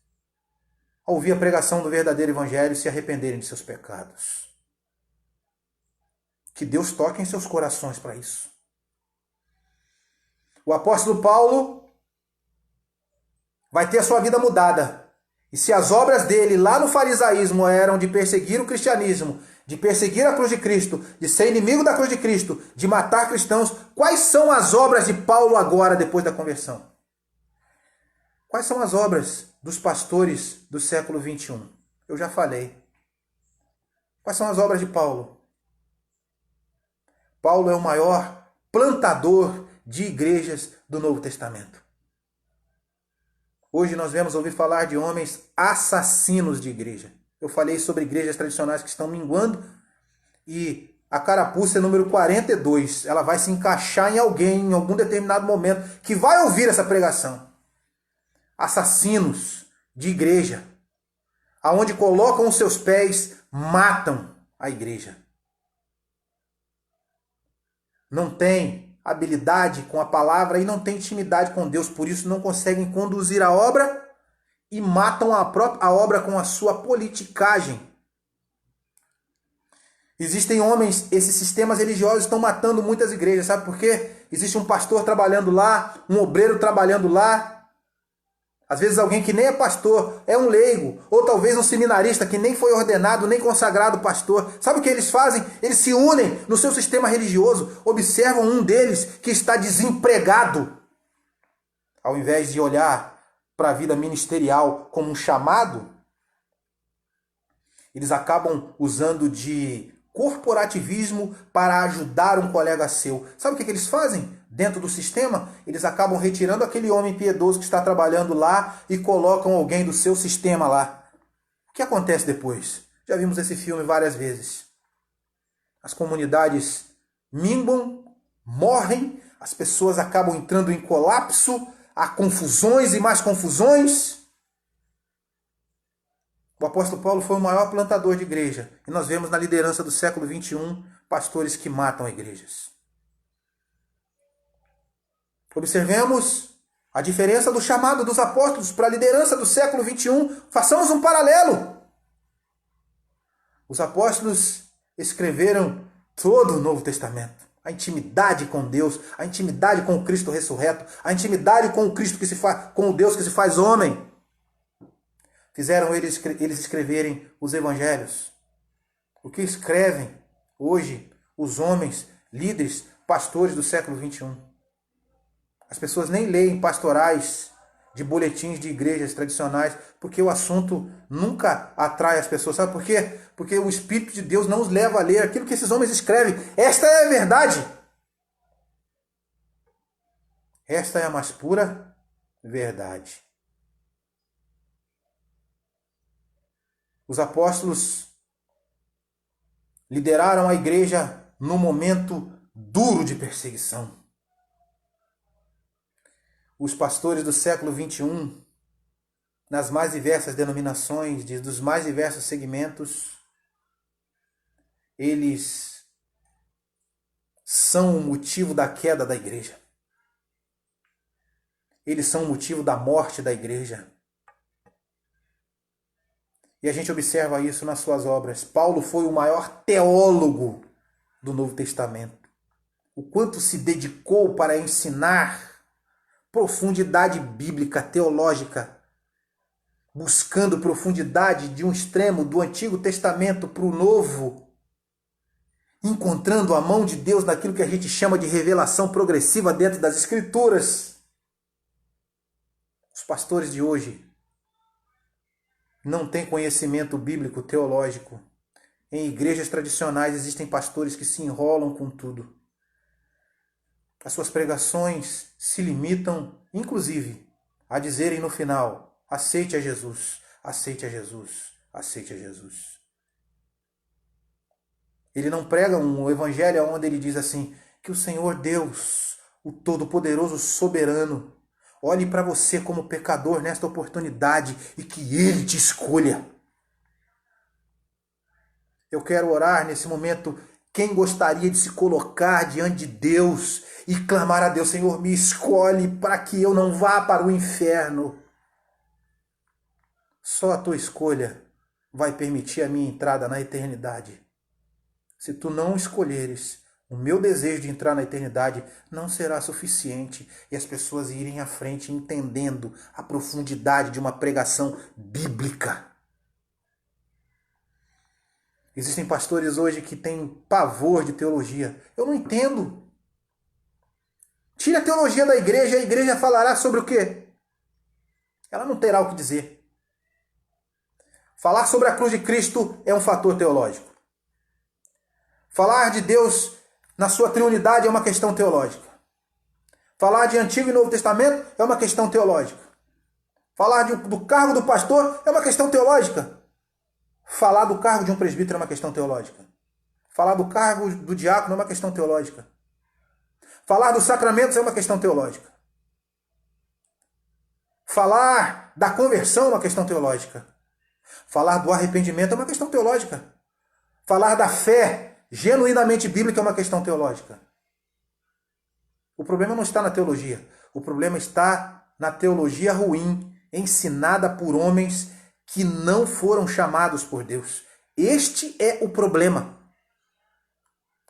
Ouvir a pregação do verdadeiro evangelho e se arrependerem de seus pecados. Que Deus toque em seus corações para isso. O apóstolo Paulo vai ter a sua vida mudada. E se as obras dele lá no farisaísmo eram de perseguir o cristianismo, de perseguir a cruz de Cristo, de ser inimigo da cruz de Cristo, de matar cristãos, quais são as obras de Paulo agora, depois da conversão? Quais são as obras dos pastores do século 21? Eu já falei. Quais são as obras de Paulo? Paulo é o maior plantador de igrejas do Novo Testamento. Hoje nós vemos ouvir falar de homens assassinos de igreja. Eu falei sobre igrejas tradicionais que estão minguando e a carapuça é número 42. Ela vai se encaixar em alguém, em algum determinado momento, que vai ouvir essa pregação. Assassinos de igreja, aonde colocam os seus pés, matam a igreja. Não tem habilidade com a palavra e não tem intimidade com Deus, por isso não conseguem conduzir a obra e matam a obra com a sua politicagem. Existem homens, esses sistemas religiosos estão matando muitas igrejas, sabe por quê? Existe um pastor trabalhando lá, um obreiro trabalhando lá. Às vezes alguém que nem é pastor, é um leigo, ou talvez um seminarista que nem foi ordenado, nem consagrado pastor. Sabe o que eles fazem? Eles se unem no seu sistema religioso, observam um deles que está desempregado. Ao invés de olhar para a vida ministerial como um chamado, eles acabam usando de corporativismo para ajudar um colega seu. Sabe o que eles fazem? Dentro do sistema, eles acabam retirando aquele homem piedoso que está trabalhando lá e colocam alguém do seu sistema lá. O que acontece depois? Já vimos esse filme várias vezes. As comunidades minguam, morrem, as pessoas acabam entrando em colapso, há confusões e mais confusões. O apóstolo Paulo foi o maior plantador de igreja. E nós vemos na liderança do século 21 pastores que matam igrejas. Observemos a diferença do chamado dos apóstolos para a liderança do século 21. Façamos um paralelo. Os apóstolos escreveram todo o Novo Testamento. A intimidade com Deus, a intimidade com o Cristo ressurreto, a intimidade com o Cristo que se faz, com o Deus que se faz homem. Fizeram eles escreverem os evangelhos. O que escrevem hoje os homens, líderes, pastores do século 21? As pessoas nem leem pastorais de boletins de igrejas tradicionais, porque o assunto nunca atrai as pessoas. Sabe por quê? Porque o Espírito de Deus não os leva a ler aquilo que esses homens escrevem. Esta é a verdade. Esta é a mais pura verdade. Os apóstolos lideraram a igreja no momento duro de perseguição. Os pastores do século 21, nas mais diversas denominações, dos mais diversos segmentos, eles são o motivo da queda da igreja. Eles são o motivo da morte da igreja. E a gente observa isso nas suas obras. Paulo foi o maior teólogo do Novo Testamento. O quanto se dedicou para ensinar profundidade bíblica, teológica, buscando profundidade de um extremo do Antigo Testamento para o Novo, encontrando a mão de Deus naquilo que a gente chama de revelação progressiva dentro das Escrituras. Os pastores de hoje não têm conhecimento bíblico, teológico. Em igrejas tradicionais existem pastores que se enrolam com tudo. As suas pregações se limitam, inclusive, a dizerem no final: aceite a Jesus, aceite a Jesus, aceite a Jesus. Ele não prega um evangelho onde ele diz assim: que o Senhor Deus, o Todo-Poderoso, Soberano, olhe para você como pecador nesta oportunidade e que Ele te escolha. Eu quero orar nesse momento. Quem gostaria de se colocar diante de Deus e clamar a Deus: Senhor, me escolhe para que eu não vá para o inferno. Só a tua escolha vai permitir a minha entrada na eternidade. Se tu não escolheres, o meu desejo de entrar na eternidade não será suficiente e as pessoas irem à frente entendendo a profundidade de uma pregação bíblica. Existem pastores hoje que têm pavor de teologia. Eu não entendo. Tira a teologia da igreja, a igreja falará sobre o quê? Ela não terá o que dizer. Falar sobre a cruz de Cristo é um fator teológico. Falar de Deus na sua triunidade é uma questão teológica. Falar de Antigo e Novo Testamento é uma questão teológica. Falar do cargo do pastor é uma questão teológica. Falar do cargo de um presbítero é uma questão teológica. Falar do cargo do diácono é uma questão teológica. Falar dos sacramentos é uma questão teológica. Falar da conversão é uma questão teológica. Falar do arrependimento é uma questão teológica. Falar da fé genuinamente bíblica é uma questão teológica. O problema não está na teologia. O problema está na teologia ruim, ensinada por homens que não foram chamados por Deus. Este é o problema.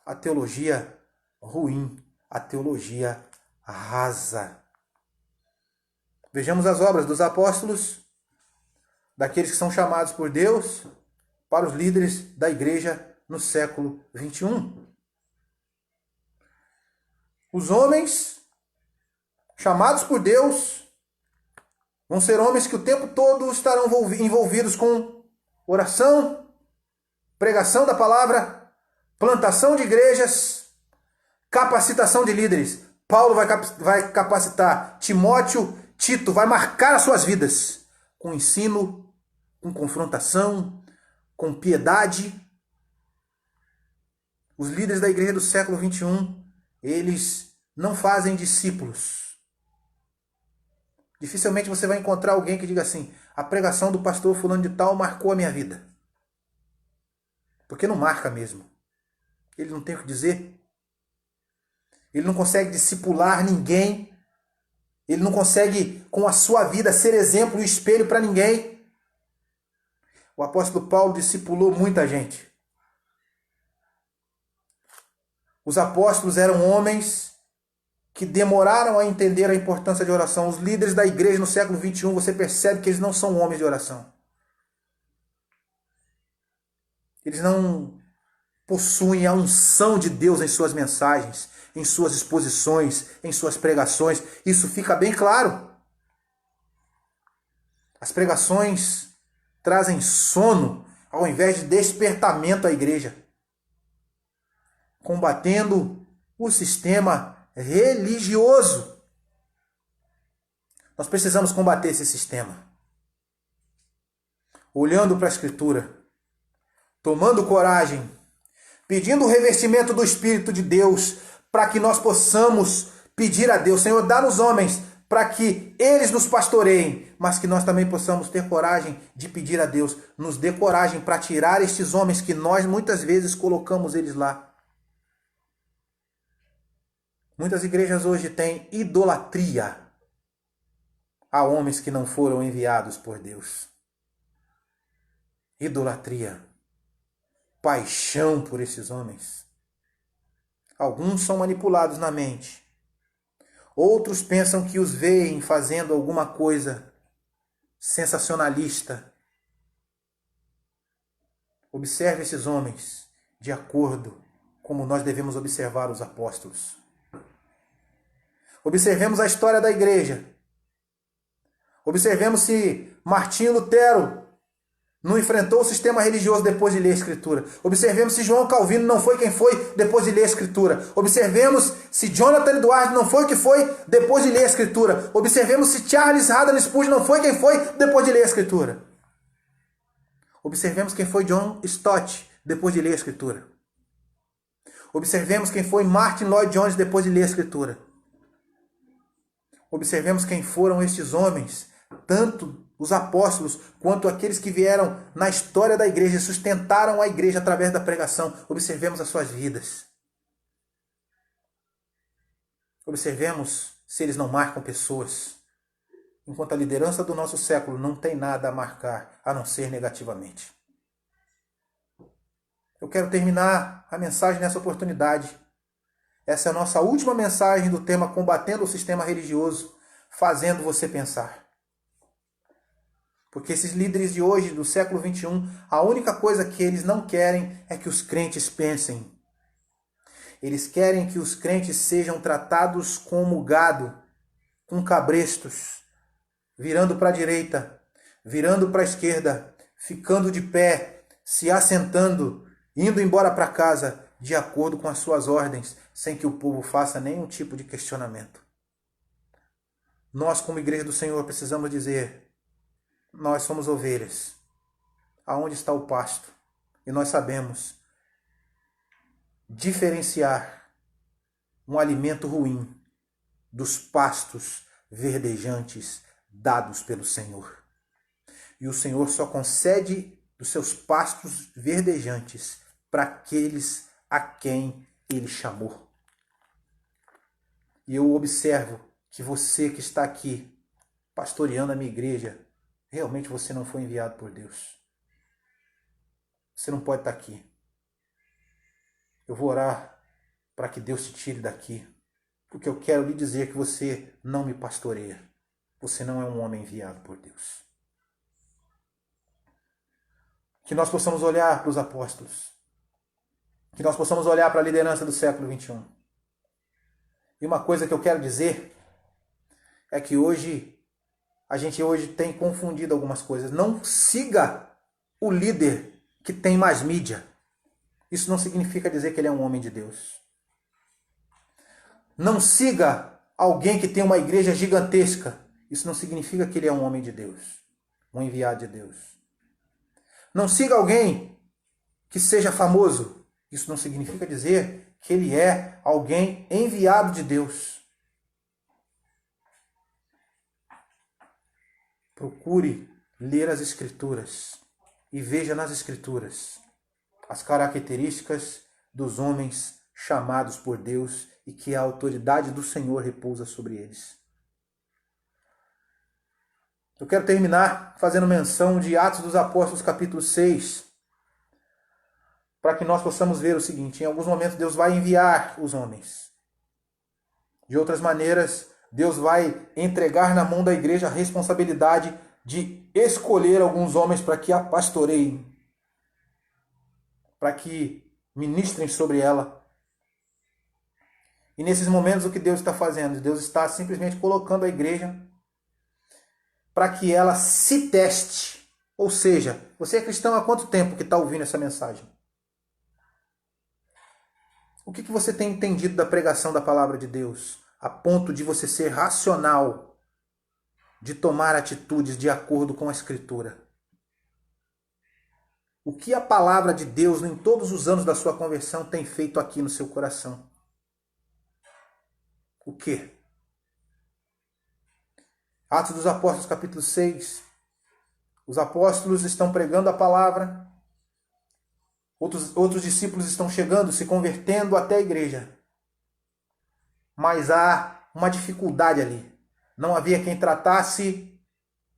A teologia ruim, a teologia rasa. Vejamos as obras dos apóstolos, daqueles que são chamados por Deus, para os líderes da igreja no século 21. Os homens chamados por Deus vão ser homens que o tempo todo estarão envolvidos com oração, pregação da palavra, plantação de igrejas, capacitação de líderes. Paulo vai capacitar. Timóteo, Tito vai marcar as suas vidas com ensino, com confrontação, com piedade. Os líderes da igreja do século 21, eles não fazem discípulos. Dificilmente você vai encontrar alguém que diga assim: a pregação do pastor fulano de tal marcou a minha vida. Porque não marca mesmo. Ele não tem o que dizer. Ele não consegue discipular ninguém. Ele não consegue, com a sua vida, ser exemplo e espelho para ninguém. O apóstolo Paulo discipulou muita gente. Os apóstolos eram homens que demoraram a entender a importância de oração. Os líderes da igreja no século 21, você percebe que eles não são homens de oração. Eles não possuem a unção de Deus em suas mensagens, em suas exposições, em suas pregações. Isso fica bem claro. As pregações trazem sono ao invés de despertamento à igreja, combatendo o sistema religioso. Nós precisamos combater esse sistema. Olhando para a Escritura, tomando coragem, pedindo o revestimento do Espírito de Deus, para que nós possamos pedir a Deus: Senhor, dá-nos homens para que eles nos pastoreiem, mas que nós também possamos ter coragem de pedir a Deus: nos dê coragem para tirar estes homens que nós muitas vezes colocamos eles lá. Muitas igrejas hoje têm idolatria a homens que não foram enviados por Deus. Idolatria. Paixão por esses homens. Alguns são manipulados na mente. Outros pensam que os veem fazendo alguma coisa sensacionalista. Observe esses homens de acordo como nós devemos observar os apóstolos. Observemos a história da igreja. Observemos se Martinho Lutero não enfrentou o sistema religioso depois de ler a Escritura. Observemos se João Calvino não foi quem foi depois de ler a Escritura. Observemos se Jonathan Edwards não foi o que foi depois de ler a Escritura. Observemos se Charles Haddon Spurgeon não foi quem foi depois de ler a Escritura. Observemos quem foi John Stott depois de ler a Escritura. Observemos quem foi Martin Lloyd Jones depois de ler a Escritura. Observemos quem foram estes homens, tanto os apóstolos quanto aqueles que vieram na história da igreja e sustentaram a igreja através da pregação. Observemos as suas vidas. Observemos se eles não marcam pessoas. Enquanto a liderança do nosso século não tem nada a marcar, a não ser negativamente. Eu quero terminar a mensagem nessa oportunidade. Essa é a nossa última mensagem do tema Combatendo o Sistema Religioso, fazendo você pensar. Porque esses líderes de hoje, do século XXI, a única coisa que eles não querem é que os crentes pensem. Eles querem que os crentes sejam tratados como gado, com cabrestos, virando para a direita, virando para a esquerda, ficando de pé, se assentando, indo embora para casa, de acordo com as suas ordens, sem que o povo faça nenhum tipo de questionamento. Nós, como igreja do Senhor, precisamos dizer: nós somos ovelhas. Aonde está o pasto? E nós sabemos diferenciar um alimento ruim dos pastos verdejantes dados pelo Senhor. E o Senhor só concede dos seus pastos verdejantes para aqueles a quem Ele chamou. E eu observo que você que está aqui pastoreando a minha igreja, realmente você não foi enviado por Deus. Você não pode estar aqui. Eu vou orar para que Deus te tire daqui, porque eu quero lhe dizer que você não me pastoreia. Você não é um homem enviado por Deus. Que nós possamos olhar para os apóstolos. Que nós possamos olhar para a liderança do século XXI. E uma coisa que eu quero dizer é que a gente hoje tem confundido algumas coisas. Não siga o líder que tem mais mídia. Isso não significa dizer que ele é um homem de Deus. Não siga alguém que tem uma igreja gigantesca. Isso não significa que ele é um homem de Deus, um enviado de Deus. Não siga alguém que seja famoso. Isso não significa dizer que ele é alguém enviado de Deus. Procure ler as Escrituras e veja nas Escrituras as características dos homens chamados por Deus e que a autoridade do Senhor repousa sobre eles. Eu quero terminar fazendo menção de Atos dos Apóstolos, capítulo 6, para que nós possamos ver o seguinte: em alguns momentos Deus vai enviar os homens. De outras maneiras, Deus vai entregar na mão da igreja a responsabilidade de escolher alguns homens para que a pastoreiem, para que ministrem sobre ela. E nesses momentos o que Deus está fazendo? Deus está simplesmente colocando a igreja para que ela se teste. Ou seja, você é cristão há quanto tempo que está ouvindo essa mensagem? O que você tem entendido da pregação da palavra de Deus, a ponto de você ser racional, de tomar atitudes de acordo com a Escritura? O que a palavra de Deus, em todos os anos da sua conversão, tem feito aqui no seu coração? O quê? Atos dos Apóstolos, capítulo 6. Os apóstolos estão pregando a palavra. Outros discípulos estão chegando, se convertendo até a igreja. Mas há uma dificuldade ali. Não havia quem tratasse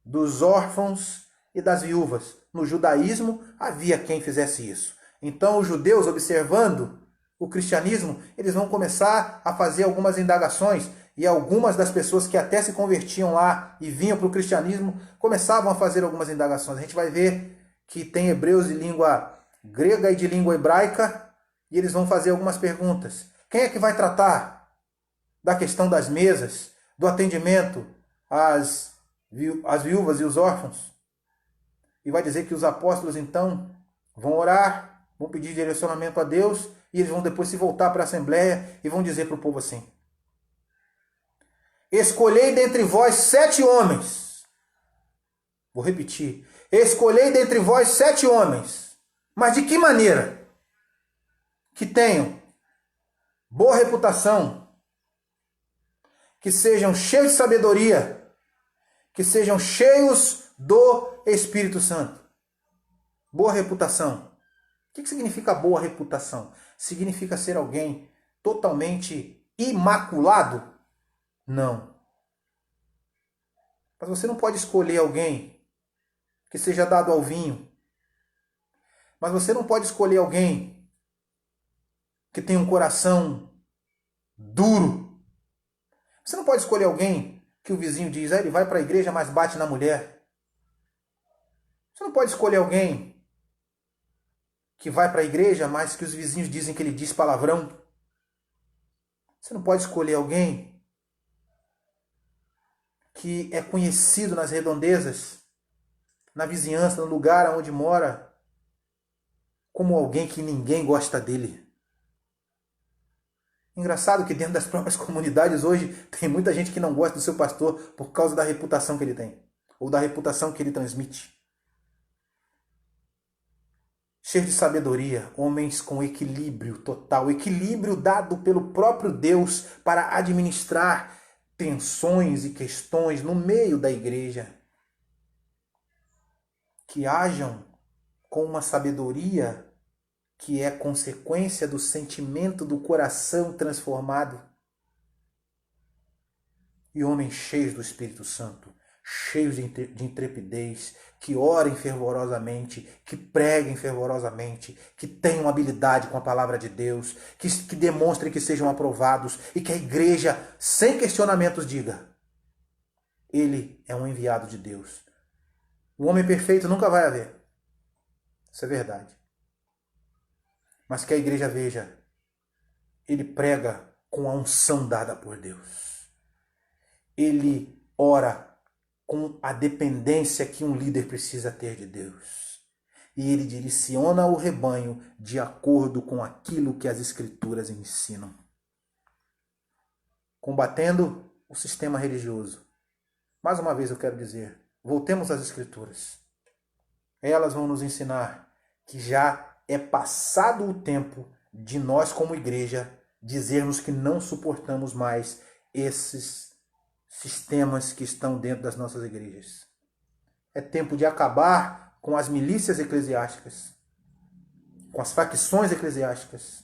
dos órfãos e das viúvas. No judaísmo havia quem fizesse isso. Então os judeus, observando o cristianismo, eles vão começar a fazer algumas indagações. E algumas das pessoas que até se convertiam lá e vinham para o cristianismo, começavam a fazer algumas indagações. A gente vai ver que tem hebreus de língua grega e de língua hebraica, e eles vão fazer algumas perguntas. Quem é que vai tratar da questão das mesas, do atendimento às viúvas e os órfãos? E vai dizer que os apóstolos então vão orar, vão pedir direcionamento a Deus, e eles vão depois se voltar para a assembleia e vão dizer para o povo assim: escolhei dentre vós 7 homens. Vou repetir. Escolhei dentre vós 7 homens. Mas de que maneira? Que tenham boa reputação, que sejam cheios de sabedoria, que sejam cheios do Espírito Santo. Boa reputação. O que significa boa reputação? Significa ser alguém totalmente imaculado? Não. Mas você não pode escolher alguém que seja dado ao vinho. Mas você não pode escolher alguém que tenha um coração duro. Você não pode escolher alguém que o vizinho diz: ele vai para a igreja, mas bate na mulher. Você não pode escolher alguém que vai para a igreja, mas que os vizinhos dizem que ele diz palavrão. Você não pode escolher alguém que é conhecido nas redondezas, na vizinhança, no lugar onde mora, como alguém que ninguém gosta dele. Engraçado que dentro das próprias comunidades hoje tem muita gente que não gosta do seu pastor por causa da reputação que ele tem, ou da reputação que ele transmite. Cheio de sabedoria, homens com equilíbrio total, equilíbrio dado pelo próprio Deus para administrar tensões e questões no meio da igreja. Que hajam com uma sabedoria que é consequência do sentimento do coração transformado. E homens cheios do Espírito Santo, cheios de intrepidez, que orem fervorosamente, que preguem fervorosamente, que tenham habilidade com a palavra de Deus, que demonstrem que sejam aprovados e que a igreja, sem questionamentos, diga: ele é um enviado de Deus. O homem perfeito nunca vai haver. Isso é verdade. Mas que a igreja veja: ele prega com a unção dada por Deus. Ele ora com a dependência que um líder precisa ter de Deus. E ele direciona o rebanho de acordo com aquilo que as Escrituras ensinam. Combatendo o sistema religioso. Mais uma vez eu quero dizer, voltemos às Escrituras. Elas vão nos ensinar que já é passado o tempo de nós, como igreja, dizermos que não suportamos mais esses sistemas que estão dentro das nossas igrejas. É tempo de acabar com as milícias eclesiásticas, com as facções eclesiásticas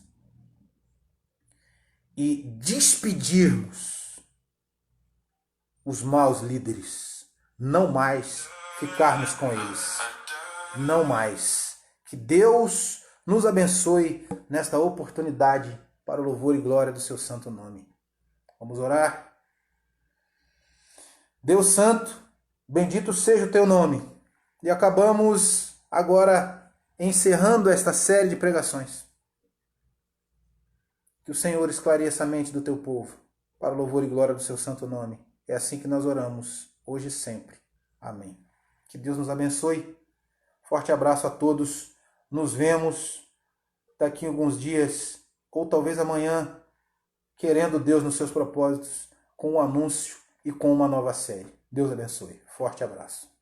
e despedirmos os maus líderes, não mais ficarmos com eles, não mais. Que Deus nos abençoe nesta oportunidade para o louvor e glória do seu santo nome. Vamos orar? Deus Santo, bendito seja o teu nome. E acabamos agora encerrando esta série de pregações. Que o Senhor esclareça a mente do teu povo para o louvor e glória do seu santo nome. É assim que nós oramos, hoje e sempre. Amém. Que Deus nos abençoe. Forte abraço a todos. Nos vemos daqui a alguns dias, ou talvez amanhã, querendo Deus nos seus propósitos, com um anúncio e com uma nova série. Deus abençoe. Forte abraço.